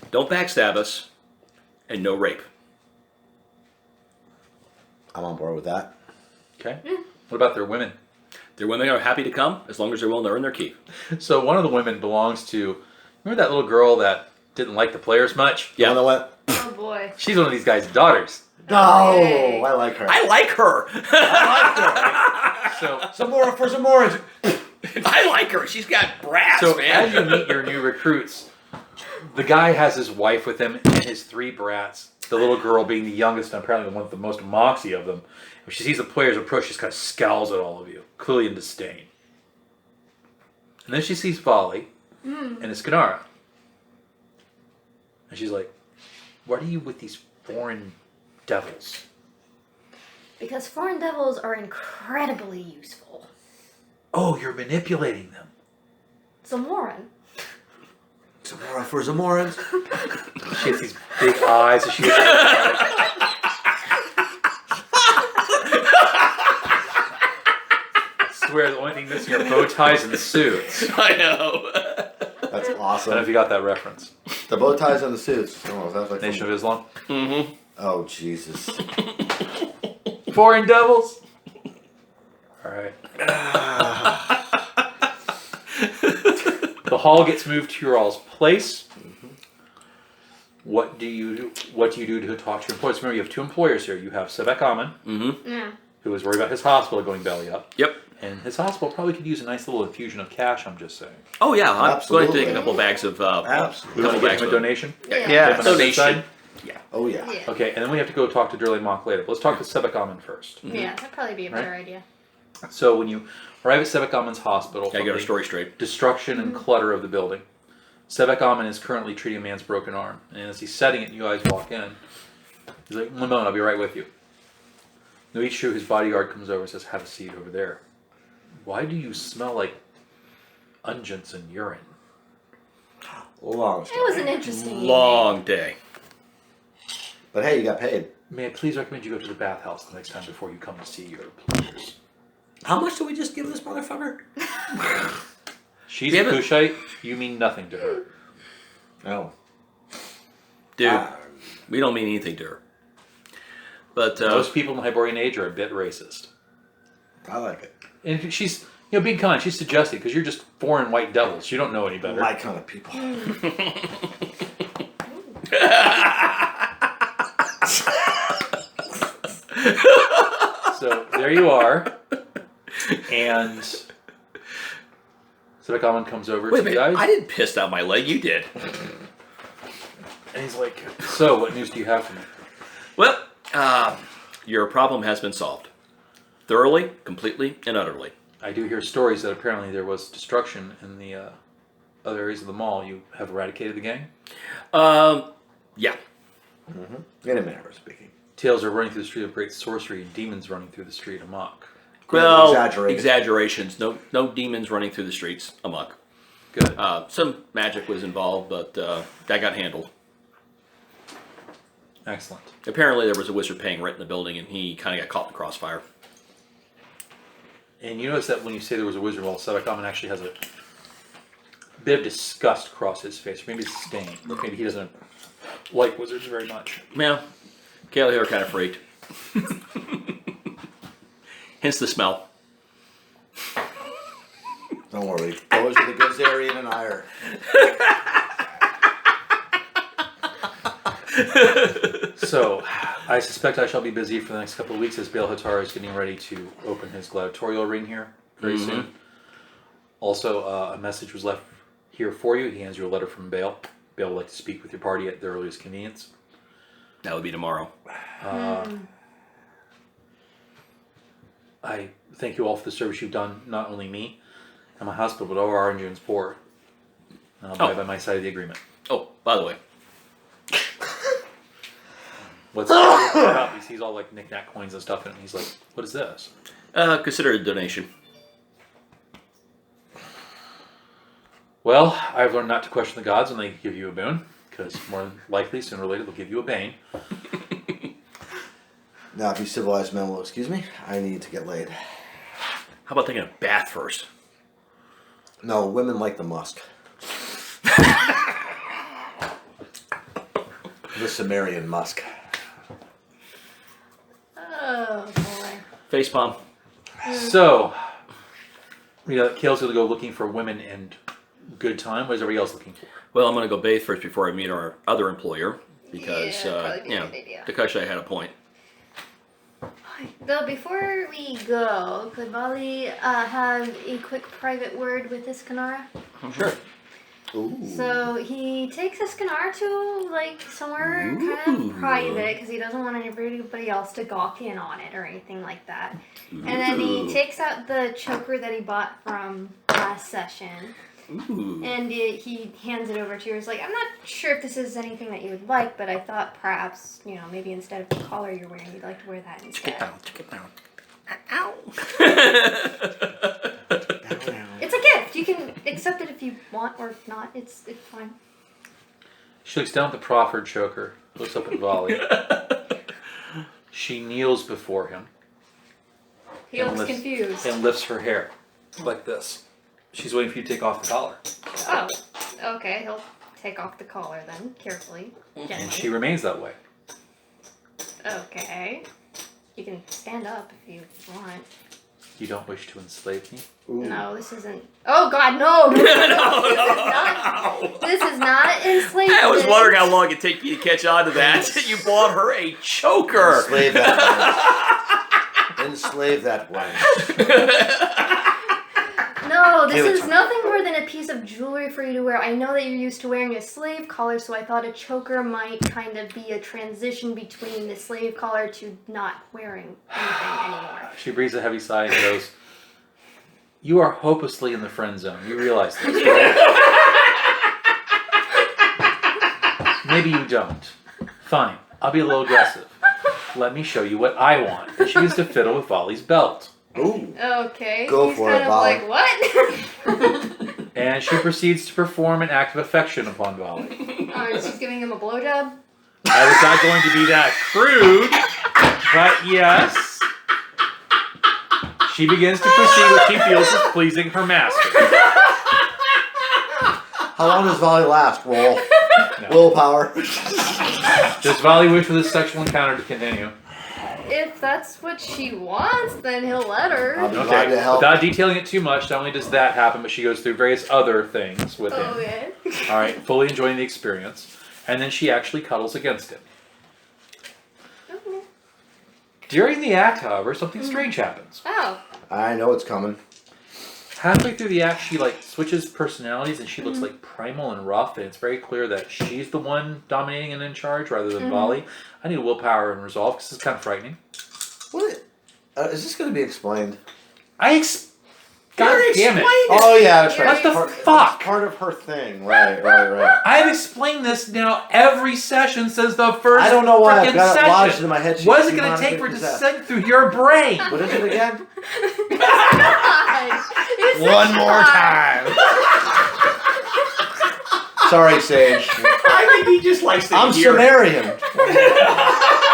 don't backstab us, and no rape. I'm on board with that. Okay? What about their women? Their women are happy to come as long as they're willing to earn their keep. So one of the women belongs to, remember that little girl that didn't like the players much? You know what? Oh boy. She's one of these guys' daughters. No, Hey. I like her. I like her. So Some more for some more. I like her. She's got brass, So man. as you meet your new recruits, the guy has his wife with him and his 3 brats. The little girl being the youngest and apparently the one with the most moxie of them. When she sees the players approach, she just kind of scowls at all of you, clearly in disdain. And then she sees Volley and Escanara. And she's like, "What are you with these foreign devils?" Because foreign devils are incredibly useful. "Oh, you're manipulating them." Zamoran. Zamora for Zamorans. She has these big eyes. And she I swear the only thing missing are bow ties and suits. I know. That's I don't know awesome. if you got that reference. The bow ties and the suits. Oh, that's like Nation of Islam. Mm-hmm. Oh Jesus. Foreign devils. All right. The hall gets moved to your all's place. What do you do? What do you do to talk to your employees? Remember, you have 2 employers here. You have Sebek Amen, Mm-hmm. Yeah. who is worried about his hospital going belly up, Yep. and his hospital probably could use a nice little infusion of cash. I'm just saying. Oh yeah, I'm going to take Absolutely. a couple bags of Absolutely. We want couple to bags give him a of donation. Yeah. Give him a donation. side? Oh yeah. Yeah. Okay, and then we have to go talk to Durley Monk later. But let's talk to Sebek Amen first. Yeah, that'd probably be a better Right. idea. So when you arrive at Sebek Amen's hospital, Gotta from get our the story straight. destruction and clutter of the building, Sebek Amen is currently treating a man's broken arm. And as he's setting it and you guys walk in, he's like, "1 moment, I'll be right with you." Noichishu, his bodyguard, comes over and says, "Have a seat over there." "Why do you smell like unguents and urine?" Long It story. was an interesting evening. Long day. But hey, you got paid. "May I please recommend you go to the bathhouse the next time before you come to see your players?" How much do we just give this motherfucker? She's We a haven't- Kushite. You mean nothing to her. Oh. Dude, we don't mean anything to her. But Most people in the Hyborian age are a bit racist. I like it. And she's, being kind, she's suggesting, because you're just foreign white devils. You don't know any better. My kind of people. So there you are. And Sebek Amen comes over wait a to you minute, guys. I didn't piss out my leg. You did. And he's like, "So, what news do you have for me?" Well, your problem has been solved. Thoroughly, completely, and utterly. I do hear stories that apparently there was destruction in the other areas of the mall. You have eradicated the gang? Yeah. In a manner of speaking. Tales are running through the street of great sorcery and demons running through the street amok. Well, Exaggerated. exaggerations. No demons running through the streets amok. Good. Some magic was involved, but that got handled. Excellent. Apparently, there was a wizard paying rent in the building, and he kind of got caught in the crossfire. And you notice that when you say there was a wizard, well, Sebek Amen actually has a bit of disgust across his face. Maybe disdain. Or maybe he doesn't like wizards very much. Yeah, Kayla here kind of freaked. Hence the smell. Don't worry. Those are the Gozerian and Ire. So, I suspect I shall be busy for the next couple of weeks as Bale Hatar is getting ready to open his gladiatorial ring here very soon. Also, a message was left here for you. He hands you a letter from Bale. Bale would like to speak with your party at the earliest convenience. That would be tomorrow. I thank you all for the service you've done, not only me and my hospital, but all our June's poor. I'll buy by my side of the agreement. Oh, by the way. What's up? He sees all like knick-knack coins and stuff in it, and he's like, what is this? Consider it a donation. Well, I've learned not to question the gods when they give you a boon, because more than likely, sooner or later, they'll give you a bane. Now, if you civilized men will excuse me, I need to get laid. How about taking a bath first? No, women like the musk. The Sumerian musk. Oh boy. Facepalm. So, Kale's going to go looking for women and good time. What is everybody else looking for? Well, I'm going to go bathe first before I meet our other employer because, Yeah, probably be a good idea. Takashi had a point. Though before we go, could Bali have a quick private word with Iskanara? Sure. Ooh. So he takes Iskanara to like somewhere kind of private because he doesn't want anybody else to gawk in on it or anything like that. And then he takes out the choker that he bought from last session. And he hands it over to you. He's like, I'm not sure if this is anything that you would like, but I thought perhaps, maybe instead of the collar you're wearing, you'd like to wear that instead. Check it down. Ow. It's a gift. You can accept it if you want or not. It's fine. She looks down at the proffered choker, looks up at Volley. She kneels before him. He looks confused. And lifts her hair like this. She's waiting for you to take off the collar. Oh, okay. He'll take off the collar then, carefully, And gently. she remains that way. Okay. You can stand up if you want. You don't wish to enslave me? Ooh. No, this isn't. Oh God, no! This is not enslavement. I was wondering how long it'd take you to catch on to that. You bought her a choker. Enslave that wench. Enslave that wench. No, Give it this is to me. nothing more than a piece of jewelry for you to wear. I know that you're used to wearing a slave collar, so I thought a choker might kind of be a transition between the slave collar to not wearing anything anymore. She breathes a heavy sigh and goes, you are hopelessly in the friend zone. You realize this, right? Maybe you don't. Fine. I'll be a little aggressive. Let me show you what I want. And she begins to fiddle with Volley's belt. Ooh. Okay. Go he's for kind it, of Volley. like, what? And she proceeds to perform an act of affection upon Volley. Oh, she's giving him a blowjob? I was not going to be that crude, but yes. She begins to proceed what she feels is pleasing her master. How long does volley last? Roll. No. Willpower. Does Volley wish for this sexual encounter to continue? If that's what she wants, then he'll let her. I'll be glad to help. Without detailing it too much, not only does that happen, but she goes through various other things with him. Okay. All right, fully enjoying the experience. And then she actually cuddles against him. Okay. During the act, however, something strange happens. Oh. I know it's coming. Halfway through the act, she switches personalities and she looks like primal and rough, and it's very clear that she's the one dominating and in charge rather than Volley. I need willpower and resolve because it's kind of frightening. What? Is this going to be explained? God damn it! Oh yeah, that's right. What the Part- fuck? It's part of her thing. Right. I've explained this now every session since the first. I don't know why I've frickin' got it lodged session. in my head. She's What is it going to demonically take for it to possessed. sink through your brain? What is it again? God. It's One more not. time. Sorry, Sage. I think he just likes to I'm hear it. Sumerian.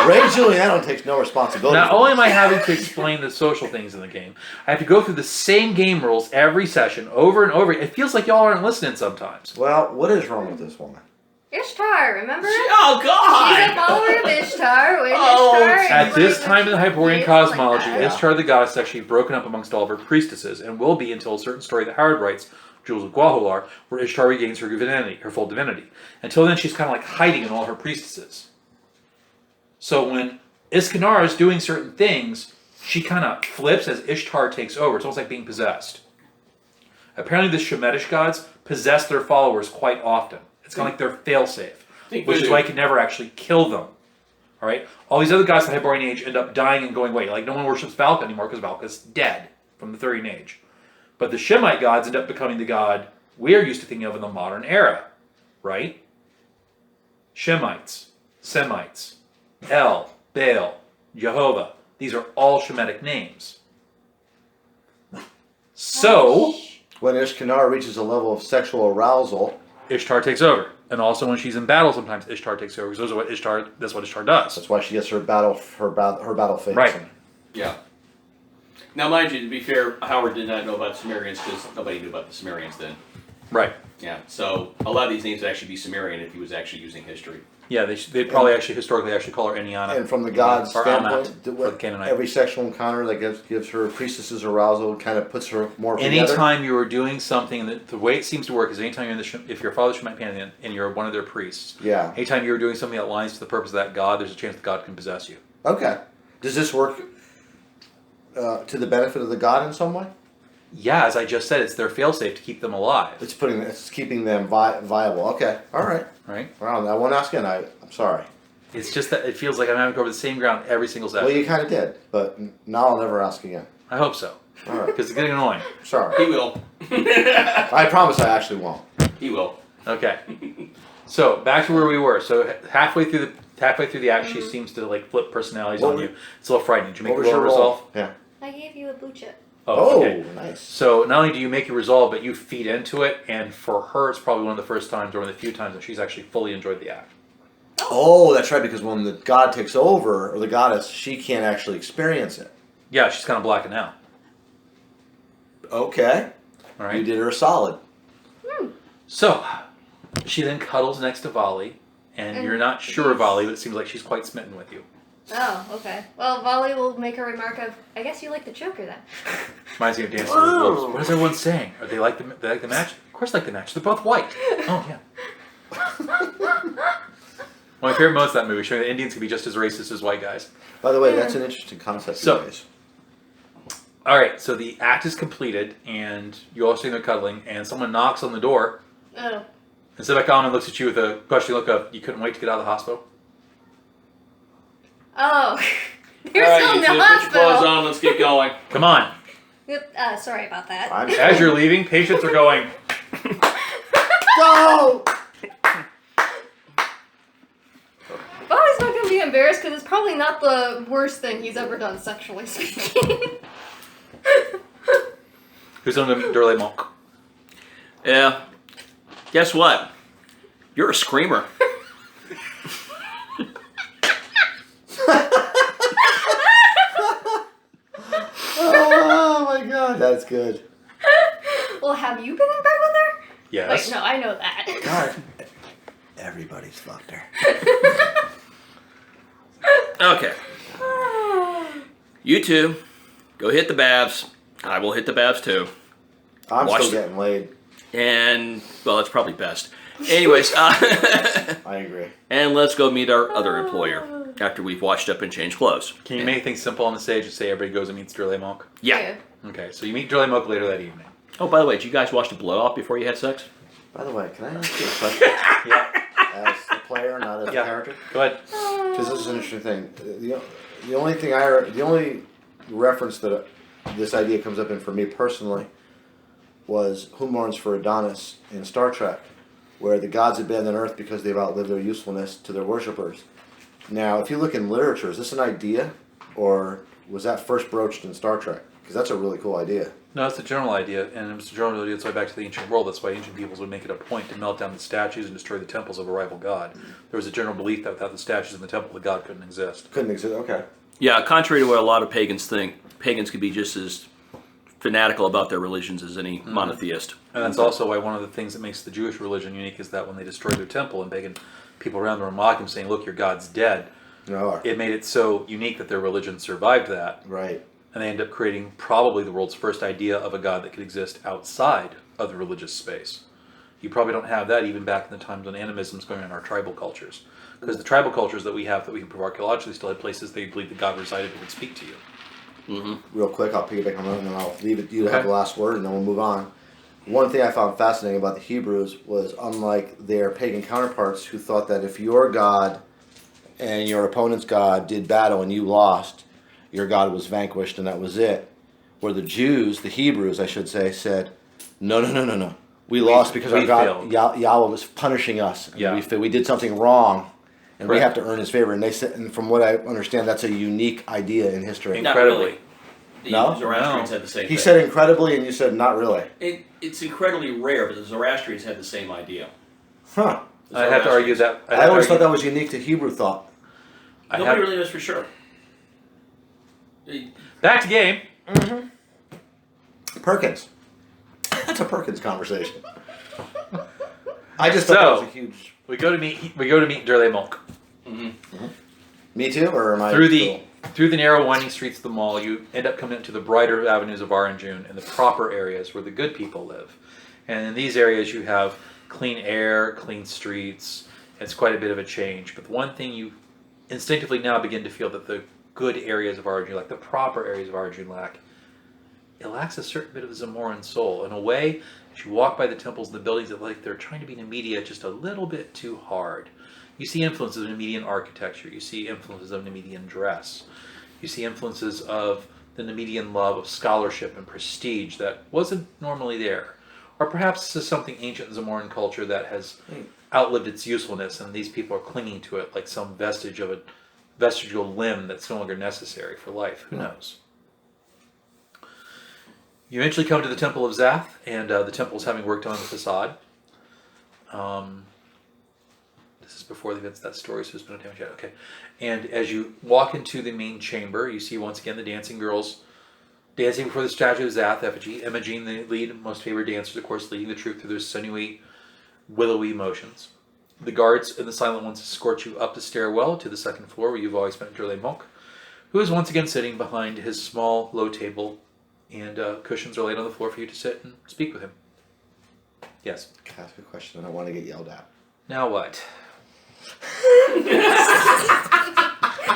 Ray Giuliano takes no responsibility. Not for only this. am I having to explain the social things in the game, I have to go through the same game rules every session over and over. It feels like y'all aren't listening sometimes. Well, what is wrong with this woman? Ishtar, remember? Oh, She's a God! follower of Ishtar. When Oh, Ishtar At this time in the Hyperborean cosmology, that. Ishtar the goddess is actually broken up amongst all of her priestesses, and will be until a certain story that Howard writes, Jewels of Guahular, where Ishtar regains her divinity, her full divinity. Until then, she's kind of like hiding in all her priestesses. So when Iskanara is doing certain things, she kind of flips as Ishtar takes over. It's almost like being possessed. Apparently, the Shemetish gods possess their followers quite often. It's kind of like their failsafe, which is why you can never actually kill them. All right, all these other gods in the Hyborian Age end up dying and going away. Like no one worships Valka anymore because Valka's dead from the Thurian Age. But the Shemite gods end up becoming the god we're used to thinking of in the modern era, right? Shemites, Semites, El, Baal, Jehovah. These are all Shemitic names. So, When Ishtar reaches a level of sexual arousal, Ishtar takes over. And also when she's in battle, sometimes Ishtar takes over. Because that's what Ishtar does. that's why she gets her battle face. Right. Yeah. Now, mind you, to be fair, Howard did not know about Sumerians because nobody knew about the Sumerians then. Right. Yeah. So a lot of these names would actually be Sumerian if he was actually using history. Yeah, they'd probably historically call her Eniana. And from the god's or Amat standpoint, for the Canaanite. every sexual encounter that gives her priestess's arousal kind of puts her more together. Anytime you are doing something, the way it seems to work is anytime you're if you're a Father Shemite Pantheon and you're one of their priests, Yeah. anytime you're doing something that aligns to the purpose of that god, there's a chance the god can possess you. Okay. Does this work to the benefit of the god in some way? Yeah, as I just said, it's their failsafe to keep them alive. It's keeping them viable. Okay. All right. Right? Well, I won't ask again. I'm sorry. It's just that it feels like I'm having to go over the same ground every single session. Well, you kind of did, but now I'll never ask again. I hope so. All right. Because it's getting annoying. Sorry. He will. I promise I actually won't. He will. Okay. So back to where we were. So halfway through the act, she seems to like flip personalities on you. It's a little frightening. Did you make What a was your resolve? roll? Yeah. I gave you a blue chip. Oh, okay. nice. So not only do you make your resolve, but you feed into it, and for her, it's probably one of the first times or one of the few times that she's actually fully enjoyed the act. Oh, that's right, because when the god takes over, or the goddess, she can't actually experience it. Yeah, she's kind of blacking out. Okay. All right. You did her a solid. So she then cuddles next to Volley, and you're not sure, Volley, but it seems like she's quite smitten with you. Oh, okay. Well, Volley will make a remark of, I guess you like the Joker then. Reminds me of Dancing with the Wolves. What is everyone saying? Are they like the match? Of course, they like the match. They're both white. Oh yeah. One of my favorite moments of that movie, showing that Indians can be just as racist as white guys. By the way, that's an interesting concept. So- Guys. All right, so the act is completed, and you all sitting there cuddling, and someone knocks on the door, Oh. and Sebek looks at you with a questioning look of, you couldn't wait to get out of the hospital? Oh. They're All right, still you in the two, put your clothes hospital. on. Let's keep going. Come on. Yep, sorry about that. I'm As you're leaving, patients are going, Go! Volley's not gonna be embarrassed because it's probably not the worst thing he's ever done sexually speaking. who's on the Durley Monk? Yeah. Guess what? You're a screamer. Oh my god, that's good. Well, have you been in bed with her? Yes. Wait, no, I know that. God, everybody's fucked her. Okay. You two, go hit the babs. I will hit the babs too. I'm Watch still getting laid. And, well, that's probably best. Anyways, I agree. and let's go meet our other employer after we've washed up and changed clothes. Can you make things simple on the stage and say everybody goes and meets Durley Monk? Yeah. Okay, so you meet Durley Monk later that evening. Oh, by the way, did you guys watch the blow-off before you had sex? By the way, can I ask you a question? Yeah. As the player, not as the Yeah. character? Go ahead. Because this is an interesting thing. The only reference that this idea comes up in for me personally was Who Mourns for Adonis in Star Trek, where the gods abandon Earth because they've outlived their usefulness to their worshippers. Now, if you look in literature, is this an idea, or was that first broached in Star Trek? Because that's a really cool idea. No, it's a general idea, and it was a general idea. That's why back to the ancient world. That's why ancient peoples would make it a point to melt down the statues and destroy the temples of a rival god. There was a general belief that without the statues in the temple, the god couldn't exist. Couldn't exist. Okay. Yeah, contrary to what a lot of pagans think, pagans could be just as fanatical about their religions as any monotheist. And that's also why one of the things that makes the Jewish religion unique is that when they destroyed their temple and pagan people around them were mocking, saying, "Look, your god's dead," No. it made it so unique that their religion survived that. Right. And they end up creating probably the world's first idea of a god that could exist outside of the religious space. You probably don't have that even back in the times when animism is going on in our tribal cultures. Because the tribal cultures that we have that we can prove archaeologically still had places they believed that God resided who would speak to you. Real quick, I'll piggyback on that and then I'll leave it you to have Okay. the last word and then we'll move on. One thing I found fascinating about the Hebrews was unlike their pagan counterparts who thought that if your God and your opponent's god did battle and you lost, your god was vanquished and that was it. Where the Jews, the Hebrews, I should say, said, no. We lost because our God, Yahweh, was punishing us. And we did something wrong, and we have to earn His favor. And they said, and from what I understand, that's a unique idea in history. Incredibly. The Zoroastrians had the same thing. He said incredibly, and you said not really. It's incredibly rare, but the Zoroastrians had the same idea. Huh. I have to argue that. I always thought that was unique to Hebrew thought. Nobody really knows for sure. Back to game. Perkins. That's a Perkins conversation. I just thought that was a huge. We go to meet Durley Monk. Me too, or am I through the narrow winding streets of the mall? You end up coming into the brighter avenues of Oranjune and the proper areas where the good people live. And in these areas, you have clean air, clean streets. It's quite a bit of a change. But the one thing you instinctively now begin to feel that the good areas of Oranjune, like the proper areas of Oranjune, lack. It lacks a certain bit of the Zamoran soul. In a way, as you walk by the temples and the buildings, it's like they're trying to be Nemedian just a little bit too hard. You see influences of Nemedian architecture. You see influences of Nemedian dress. You see influences of the Nemedian love of scholarship and prestige that wasn't normally there. Or perhaps this is something ancient in Zamoran culture that has outlived its usefulness, and these people are clinging to it like some vestige of a vestigial limb that's no longer necessary for life. Who knows? You eventually come to the Temple of Zath, and the temple's having worked on the facade. This is before the events of that story, so there's been no damage yet. Okay. And as you walk into the main chamber, you see once again the dancing girls dancing before the statue of Zath, effigy. Imogene, the lead, most favored dancers, of course, leading the troupe through their sinewy, willowy motions. The guards and the silent ones escort you up the stairwell to the second floor, where you've always met Durley Monk, who is once again sitting behind his small, low table, and cushions are laid on the floor for you to sit and speak with him. Yes? Can I ask a question? I don't want to get yelled at. Now what?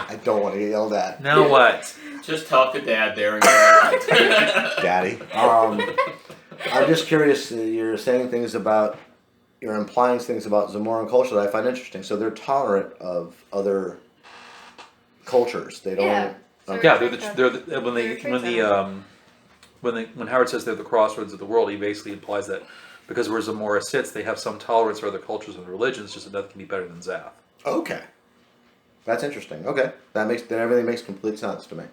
I don't want to get yelled at. Now what? Just talk to Dad there. And Daddy. I'm just curious, you're saying things about, you're implying things about Zamoran culture that I find interesting. So they're tolerant of other cultures. They don't... Yeah. When Howard says they're the crossroads of the world, he basically implies that because where Zamora sits, they have some tolerance for other cultures and religions, just that nothing can be better than Zath. Okay. That's interesting. Okay. Then everything makes complete sense to me.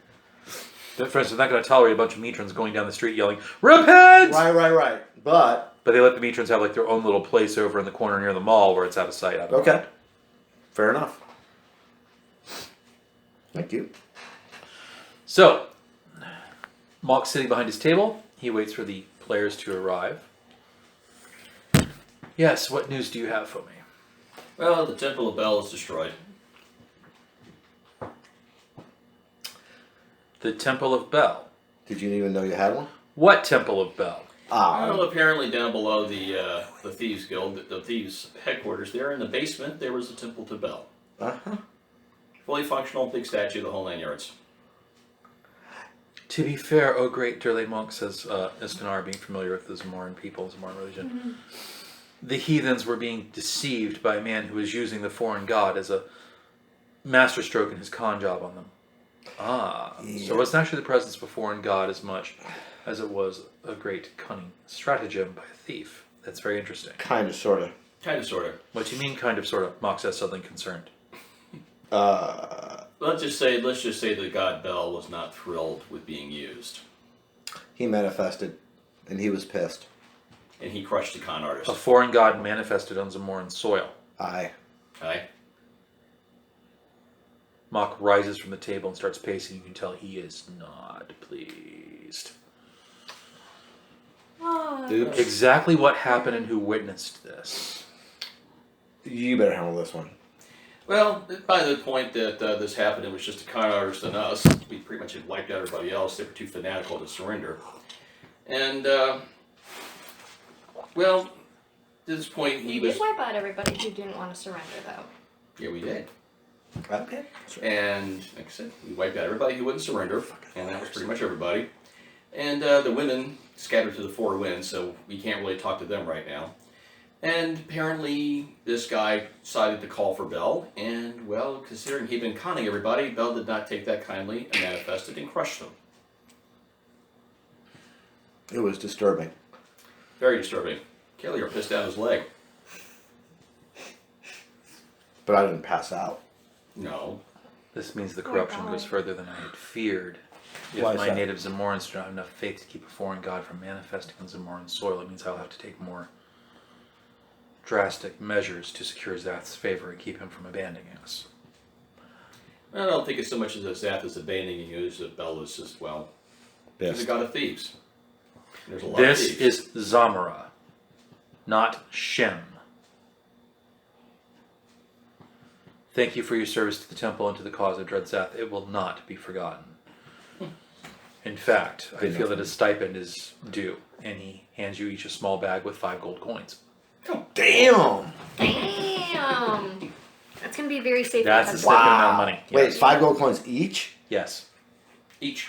For instance, they're not going to tolerate a bunch of Metrons going down the street yelling, "Repent!" Right. But they let the Metrons have like their own little place over in the corner near the mall where it's out of sight. Okay. Fair enough. Thank you. So, Monk's sitting behind his table. He waits for the players to arrive. Yes, what news do you have for me? Well, the Temple of Bel is destroyed. The Temple of Bel. Did you even know you had one? What Temple of Bel? Well, apparently down below the Thieves Guild, the Thieves headquarters there, in the basement, there was a Temple to Bel. Uh-huh. Fully functional, big statue, the whole 9 yards. To be fair, O great Durley Monk, says Iskanar, being familiar with the Zamoran people, Zamoran religion, the heathens were being deceived by a man who was using the foreign god as a masterstroke in his con job on them. So it wasn't actually the presence of a foreign god as much as it was a great cunning stratagem by a thief. That's very interesting. Kind of, sort of. Kind of, sort of. What do you mean, kind of, sort of? Mock says, suddenly concerned. Let's just say the god Bel was not thrilled with being used. He manifested, and he was pissed. And he crushed the con artist. A foreign god manifested on Zamoran soil. Aye. Mock rises from the table and starts pacing. You can tell he is not pleased. Oops. Exactly what happened and who witnessed this? You better handle this one. Well, by the point that this happened, it was just a con artist and us. We pretty much had wiped out everybody else. They were too fanatical to surrender. And, well, at this point he was... We did wipe out everybody who didn't want to surrender, though. Yeah, we did. Okay. And, like I said, we wiped out everybody who wouldn't surrender. And that was pretty much everybody. And the women scattered to the four winds, so we can't really talk to them right now. And apparently this guy decided to call for Bel, and well, considering he'd been conning everybody, Bel did not take that kindly and manifested and crushed them. It was disturbing. Very disturbing. Kelly pissed out his leg. But I didn't pass out. No. This means the corruption God. goes further than I had feared. If Why is my that? native Zamorans do not have enough faith to keep a foreign god from manifesting on Zamoran soil, it means I'll have to take more drastic measures to secure Zath's favor and keep him from abandoning us. I don't think it's so much as that Zath is abandoning you as that Bel is just, well, he's a god of thieves. There's a lot of This thieves. is Zamora, not Shem. Thank you for your service to the temple and to the cause of Dread Zath. It will not be forgotten. In fact, I feel that a stipend is due, and he hands you each a small bag with 5 gold coins. Damn! Damn. That's gonna be very safe. That's a and significant amount of Wow. money. Wait, Yes. 5 gold coins each? Yes. Each.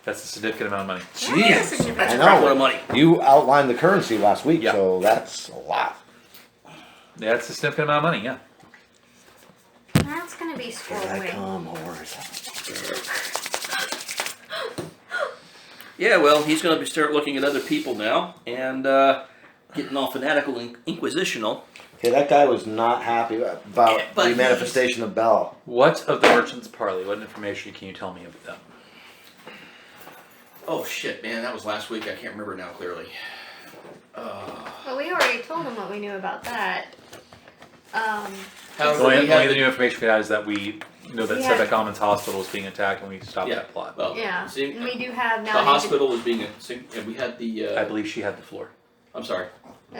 That's a significant amount of money. That's significant. That's I a crap know. load of money. You outlined the currency last week, Yeah. so that's a lot. That's a significant amount of money, yeah. That's gonna be squirrel Here I wing. come, horse. Yeah, well, he's going to start looking at other people now and getting all fanatical and inquisitional. Okay, that guy was not happy about Yeah, but the manifestation of Bel. What of the merchants' parley? What information can you tell me of them? Oh shit, man, that was last week. I can't remember now clearly. Well, we already told him what we knew about that. The However, only, we had the new information we had is that we know that We had- Sebek Commons Hospital was being attacked and we stopped Yeah, that plot. well, Yeah, see, and we do have now. the hospital was being and we had the. I believe she had the floor. I'm sorry.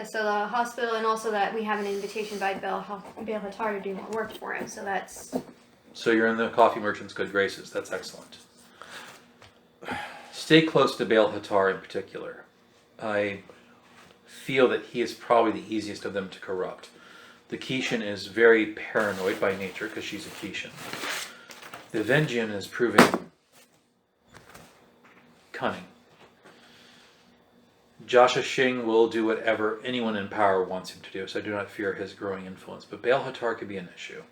So the hospital, and also that we have an invitation by Bel Hattar to do more work for him. So that's So you're in the coffee merchant's good graces. That's excellent. Stay close to Baal Hattar in particular. I feel that he is probably the easiest of them to corrupt. The Kishan is very paranoid by nature because she's a Kishan. The Vengean is proving cunning. Joshua Shing will do whatever anyone in power wants him to do, so I do not fear his growing influence. But Baal Hattar could be an issue.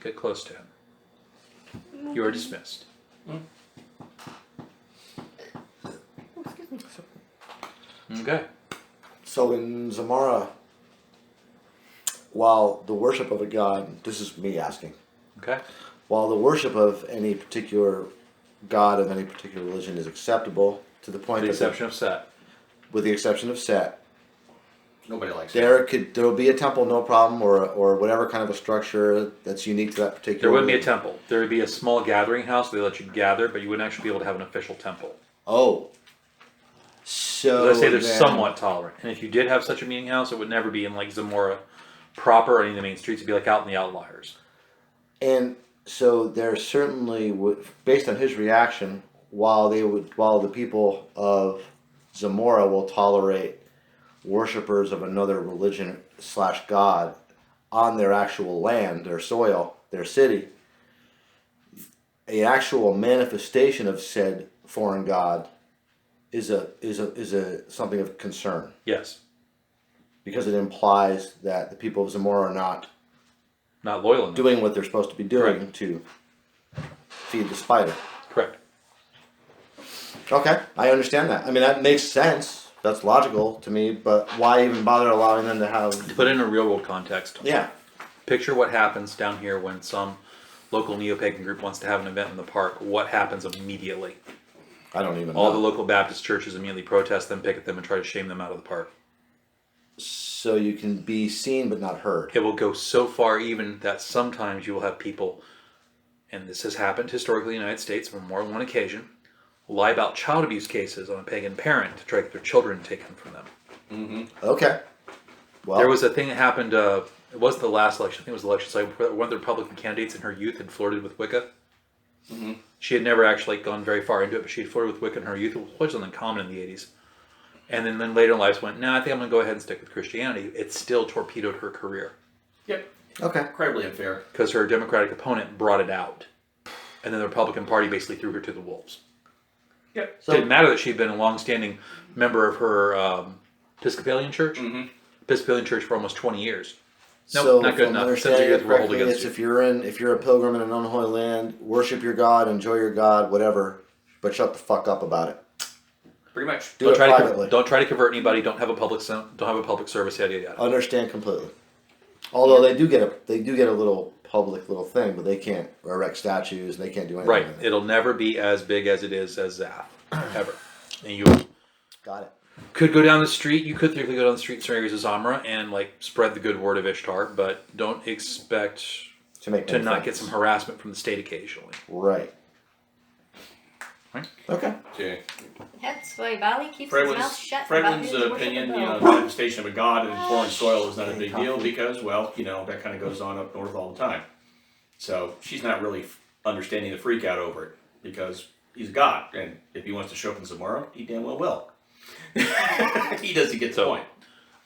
Get close to him. You are dismissed. Okay. So in Zamora, while the worship of a god, this is me asking, Okay. while the worship of any particular god of any particular religion is acceptable to the point With the that exception of Set. with the exception of Set, Nobody likes it. there will be a temple, no problem, or whatever kind of a structure that's unique to that particular. There wouldn't be a religion. temple. There would be a small gathering house where they let you gather, but you wouldn't actually be able to have an official temple. Oh. So As I say, they're then- somewhat tolerant. And if you did have such a meeting house, it would never be in like Zamora proper or any of the main streets. It'd be like out in the outliers. And so there certainly would, based on his reaction, while the people of Zamora will tolerate worshippers of another religion / god on their actual land, their soil, their city, an actual manifestation of said foreign god is a something of concern, Yes. because it implies that the people of Zamora are not Not loyal enough. doing what they're supposed to be doing Correct. to feed the spider. Correct. Okay, I understand that. I mean, that makes sense. That's logical to me, but why even bother allowing them to To have... put it in a real world context, Yeah. picture what happens down here when some local neo-pagan group wants to have an event in the park. What happens immediately? I don't even All the know. local Baptist churches immediately protest them, picket them, and try to shame them out of the park. So you can be seen but not heard. It will go so far even that sometimes you will have people, and this has happened historically in the United States on more than one occasion, lie about child abuse cases on a pagan parent to try to get their children taken from them. Okay. Well, There was a thing that happened, it wasn't the last election, I think it was the election cycle, where one of the Republican candidates in her youth had flirted with Wicca. She had never actually gone very far into it, but she had flirted with Wicca in her youth, which was something common in the 80s. And then later in life went, no, I think I'm going to go ahead and stick with Christianity. It still torpedoed her career Yep. okay. Incredibly unfair. because her Democratic opponent brought it out. And then the Republican Party basically threw her to the wolves. Yep. So, Didn't matter that she'd been a long-standing member of her Episcopalian Church? Mm-hmm. Episcopalian Church for almost 20 years. Nope, So, not good if I'm enough. understanding Since it you guys were correctly, against it's you. if you're a pilgrim in an unholy land, worship your God, enjoy your God, whatever, but shut the fuck up about it. Pretty much. Do it privately. Don't try to convert anybody. Don't have a public service. Yada yada. Understand completely. Although they do get a little public little thing, but they can't erect statues. They can't do anything. Right. with it. It'll never be as big as it is as Zath ever. And you Got it. could go down the street. You could theoretically go down the street in certain areas of Zamra and like spread the good word of Ishtar, but don't expect To make to many not friends. get some harassment from the state occasionally. Right. Right? Okay. Okay. That's why Bali keeps his mouth Fredwin's, shut. Fredwin's about his opinion, worship you of know, Bel. manifestation of a god in foreign soil is not a big deal because, well, you know, that kind of goes on up north all the time. So she's not really understanding the freak out over it because he's a god, and if he wants to show up in Zamora, he damn well will. He doesn't get the So- point.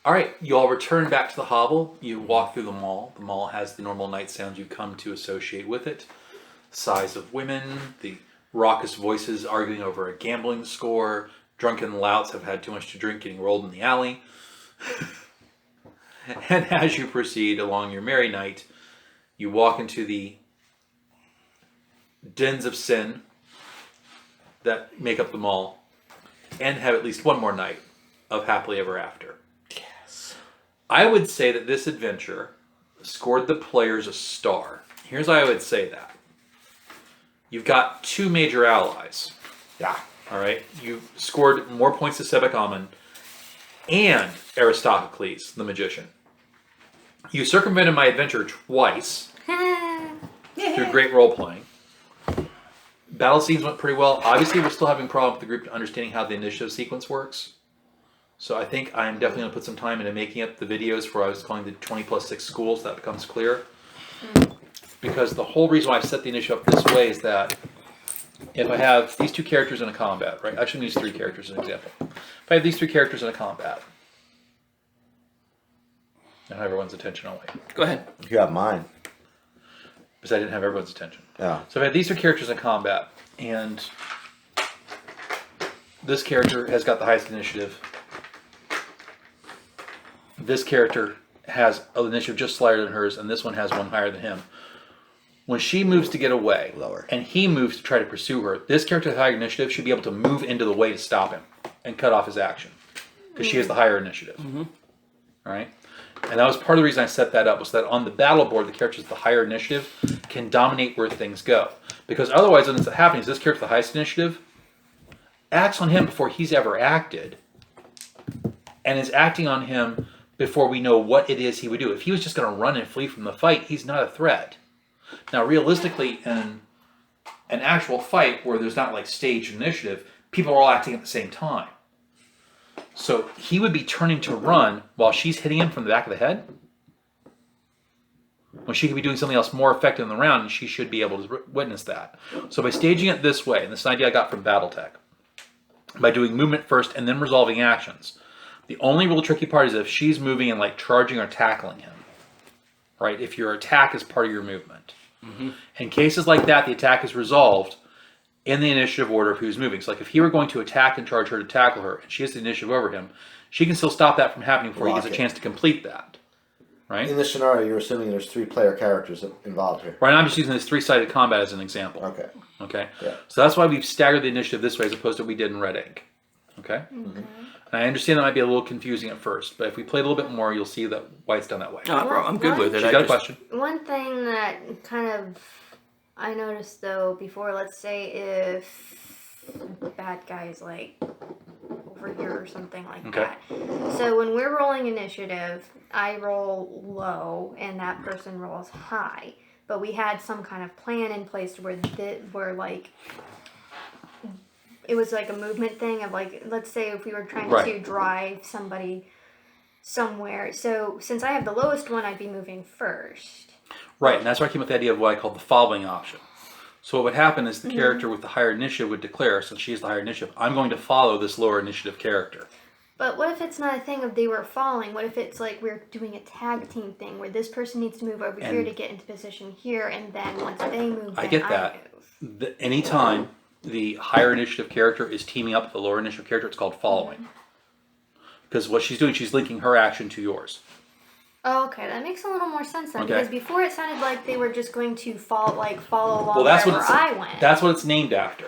All right, you all return back to the hovel. You walk through the mall. The mall has the normal night sounds you've come to associate with it. Sighs of women, the raucous voices arguing over a gambling score. Drunken louts have had too much to drink getting rolled in the alley. And as you proceed along your merry night, you walk into the dens of sin that make up the mall and have at least one more night of happily ever after. I would say that this adventure scored the players a star. Here's how I would say that. You've got two major allies. Yeah. All right. You've scored more points to Sebek Amun and Aristocles, the magician. You circumvented my adventure twice through great role playing. Battle scenes went pretty well. Obviously, we're still having a problem with the group understanding how the initiative sequence works. So I think I'm definitely going to put some time into making up the videos for what I was calling the 20+6 schools. That becomes clear. Because the whole reason why I've set the initiative up this way is that if I have these two characters in a combat, right? Actually, these three characters as an example. If I have these three characters in a combat, I have everyone's attention away. Go ahead. You have mine. Because I didn't have everyone's attention. Yeah. So if I have these three characters in combat, and this character has got the highest initiative. This character has an initiative just slightly than hers, and this one has one higher than him. When she moves to get away, Lower. and he moves to try to pursue her, this character with higher initiative should be able to move into the way to stop him and cut off his action. Because she has the higher initiative. All right? And that was part of the reason I set that up, was that on the battle board, the characters with the higher initiative can dominate where things go. Because otherwise, what ends up happening is this character with the highest initiative acts on him before he's ever acted, and is acting on him before we know what it is he would do. If he was just going to run and flee from the fight, he's not a threat. Now, realistically, in an actual fight where there's not like staged initiative, people are all acting at the same time. So he would be turning to run while she's hitting him from the back of the head, when she could be doing something else more effective in the round, and she should be able to witness that. So by staging it this way, and this is an idea I got from Battletech, by doing movement first and then resolving actions, the only real tricky part is if she's moving and like charging or tackling him, right? If your attack is part of your movement. In cases like that, the attack is resolved in the initiative order of who's moving. So like if he were going to attack and charge her to tackle her, and she has the initiative over him, she can still stop that from happening before he Lock gets a it. chance to complete that, right? In this scenario, you're assuming there's 3 player characters involved here. Right now I'm just using this three-sided combat as an example. Okay. Okay? Yeah. So that's why we've staggered the initiative this way as opposed to what we did in Red Ink. Okay? And I understand that might be a little confusing at first, but if we play a little bit more, you'll see that why it's done that way. I'm good with it. She's I got a just- question. One thing that kind of I noticed though before, let's say if bad guys like over here or something like Okay. that. So when we're rolling initiative, I roll low and that person rolls high. But we had some kind of plan in place where like it was like a movement thing of like, let's say if we were trying Right. to drive somebody somewhere. So since I have the lowest one, I'd be moving first. Right, and that's why I came up with the idea of what I call the following option. So what would happen is the character with the higher initiative would declare, since she has the higher initiative, I'm going to follow this lower initiative character. But what if it's not a thing of they were falling? What if it's like we're doing a tag team thing where this person needs to move over here And- to get into position here, and then once they move, I then get that. move. Anytime the higher initiative character is teaming up with the lower initiative character, it's called following. Because what she's doing, she's linking her action to yours. Oh, okay, that makes a little more sense then. Okay. Because before it sounded like they were just going to follow along Well, that's wherever what I went. that's what it's named after.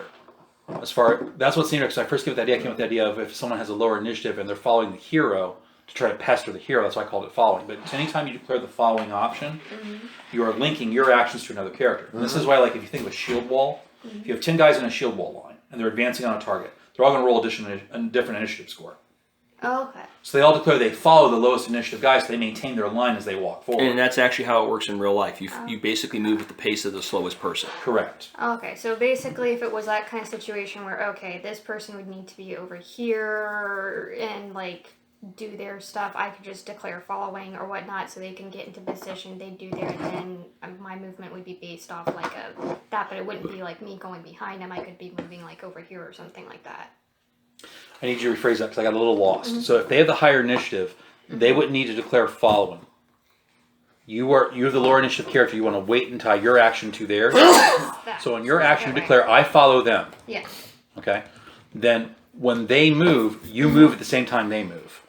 That's what it's named after. So I first came with the idea. I came with the idea of if someone has a lower initiative and they're following the hero to try to pester the hero. That's why I called it following. But anytime you declare the following option, you are linking your actions to another character. And this is why, like, if you think of a shield wall, if you have 10 guys in a shield wall line and they're advancing on a target, they're all going to roll a different initiative score. Oh, okay. So they all declare they follow the lowest initiative guys, so they maintain their line as they walk forward. And that's actually how it works in real life. You basically move at the pace of the slowest person. Correct. Okay, so basically, if it was that kind of situation where, okay, this person would need to be over here and, like, do their stuff, I could just declare following or whatnot so they can get into position, they do their, and then my movement would be based off, like, that, but it wouldn't be, like, me going behind them. I could be moving, like, over here or something like that. I need you to rephrase that because I got a little lost. So if they have the higher initiative, they wouldn't need to declare following. You're the lower initiative character. You want to wait and tie your action to theirs. So in your action, you declare, I follow them. Yeah. Okay? Then when they move, you move at the same time they move.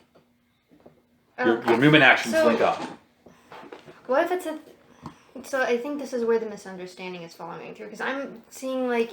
Your movement actions link up. What if it's so I think this is where the misunderstanding is following through, because I'm seeing, like,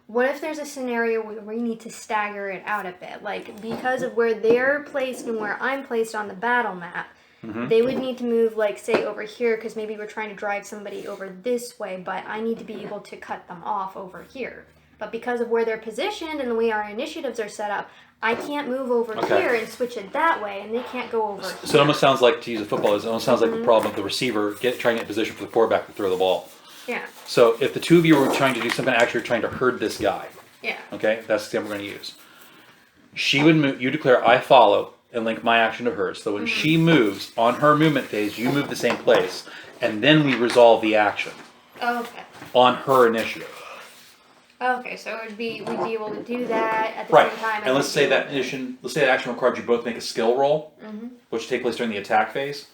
what if there's a scenario where we need to stagger it out a bit? Like, because of where they're placed and where I'm placed on the battle map, they would need to move, like, say, over here, because maybe we're trying to drive somebody over this way, but I need to be able to cut them off over here. But because of where they're positioned and the way our initiatives are set up, I can't move over here and switch it that way, and they can't go over here. So it almost sounds like, to use a football, it almost sounds like the problem of the receiver trying to get in position for the quarterback to throw the ball. Yeah. So if the two of you were trying to do something, actually trying to herd this guy, Yeah. okay, that's the example we're going to use. She would move, you declare I follow and link my action to hers. So when she moves on her movement phase, you move the same place, and then we resolve the action Okay. on her initiative. Okay, so we'd be able to do that at the Right. same time. And let's say that action required you both make a skill roll, which take place during the attack phase.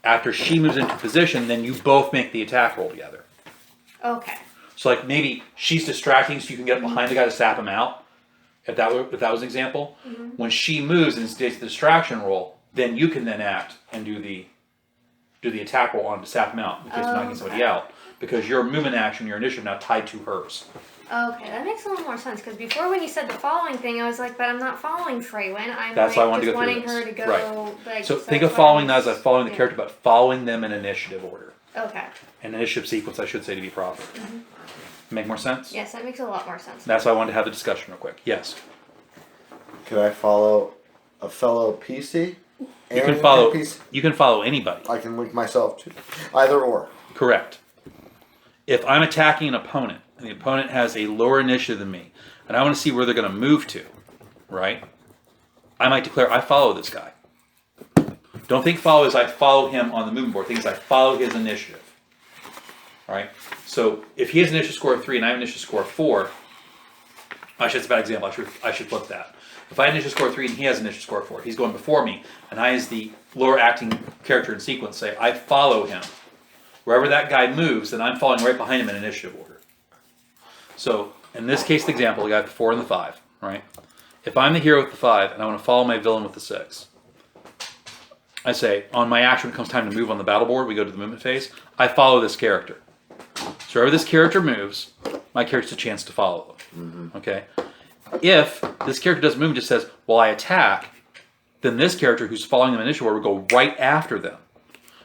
After she moves into position, then you both make the attack roll together. Okay. So like maybe she's distracting, so you can get behind the guy to sap him out. If that was an example, when she moves and states the distraction roll, then you can then act and do the attack roll on to sap him out in case you're knocking somebody out, because your movement action, your initiative, now tied to hers. Okay, that makes a little more sense, because before when you said the following thing, I was like, but I'm not following Freywin. I'm That's like, why I wanted just to go through wanting her to go. Right. Like, So think that's of why following I that as was- like following the yeah. character, but following them in initiative order. Okay. An initiative sequence, I should say, to be proper. Make more sense? Yes, that makes a lot more sense. That's why I wanted to have the discussion real quick. Yes. Could I follow a fellow PC? You And can follow. a PC? You can follow anybody. I can link myself to either or. Correct. If I'm attacking an opponent and the opponent has a lower initiative than me, and I want to see where they're going to move to, right? I might declare I follow this guy. Don't think follow as I follow him on the movement board. Think as I follow his initiative. All right. So if he has an initiative score of 3 and I have an initiative score of 4, actually that's a bad example. I should flip that. If I have an initiative score of 3 and he has an initiative score of 4, he's going before me, and I, as the lower acting character in sequence, say I follow him. Wherever that guy moves, then I'm following right behind him in initiative order. So in this case, the example, the guy with the 4 and the 5, right? If I'm the hero with the 5 and I want to follow my villain with the 6, I say, on my action, when it comes time to move on the battle board, we go to the movement phase, I follow this character. So wherever this character moves, my character's a chance to follow them. Okay? If this character doesn't move and just says, well, I attack, then this character who's following them in initiative order will go right after them.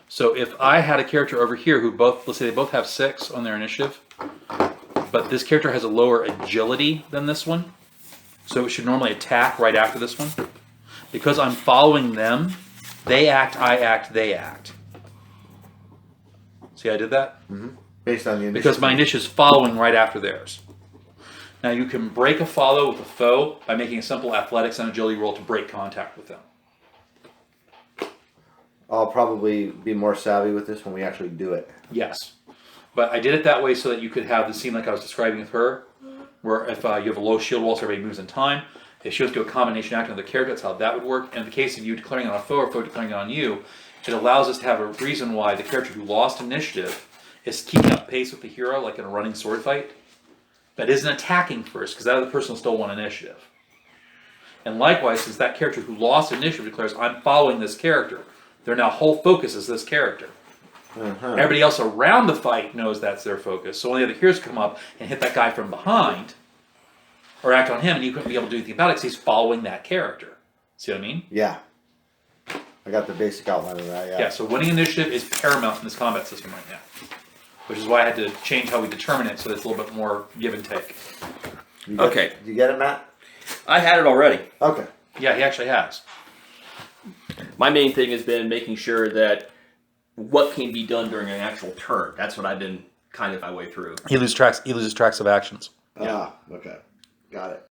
So if I had a character over here who let's say they both have 6 on their initiative, but this character has a lower agility than this one, so it should normally attack right after this one. Because I'm following them, they act, I act, they act. See how I did that? Based on the initiative. Because my initiative is following right after theirs. Now you can break a follow with a foe by making a simple athletics and agility roll to break contact with them. I'll probably be more savvy with this when we actually do it. Yes. But I did it that way so that you could have the scene like I was describing with her, where if you have a low shield wall so everybody moves in time, if she was to do a combination act on the character, that's how that would work. And in the case of you declaring it on a foe or foe declaring it on you, it allows us to have a reason why the character who lost initiative is keeping up pace with the hero, like in a running sword fight, but isn't attacking first, because that other person will still want initiative. And likewise, since that character who lost initiative declares, I'm following this character, their now whole focus is this character. Everybody else around the fight knows that's their focus. So when the other heroes come up and hit that guy from behind, or act on him, and you couldn't be able to do anything about it because he's following that character. See what I mean? Yeah. I got the basic outline of that, yeah. Yeah, so winning initiative is paramount in this combat system right now. Which is why I had to change how we determine it so it's a little bit more give and take. Okay. You get it, Matt? I had it already. Okay. Yeah, he actually has. My main thing has been making sure that what can be done during an actual turn. That's what I've been kind of my way through. He loses tracks of actions. Ah, okay. Got it.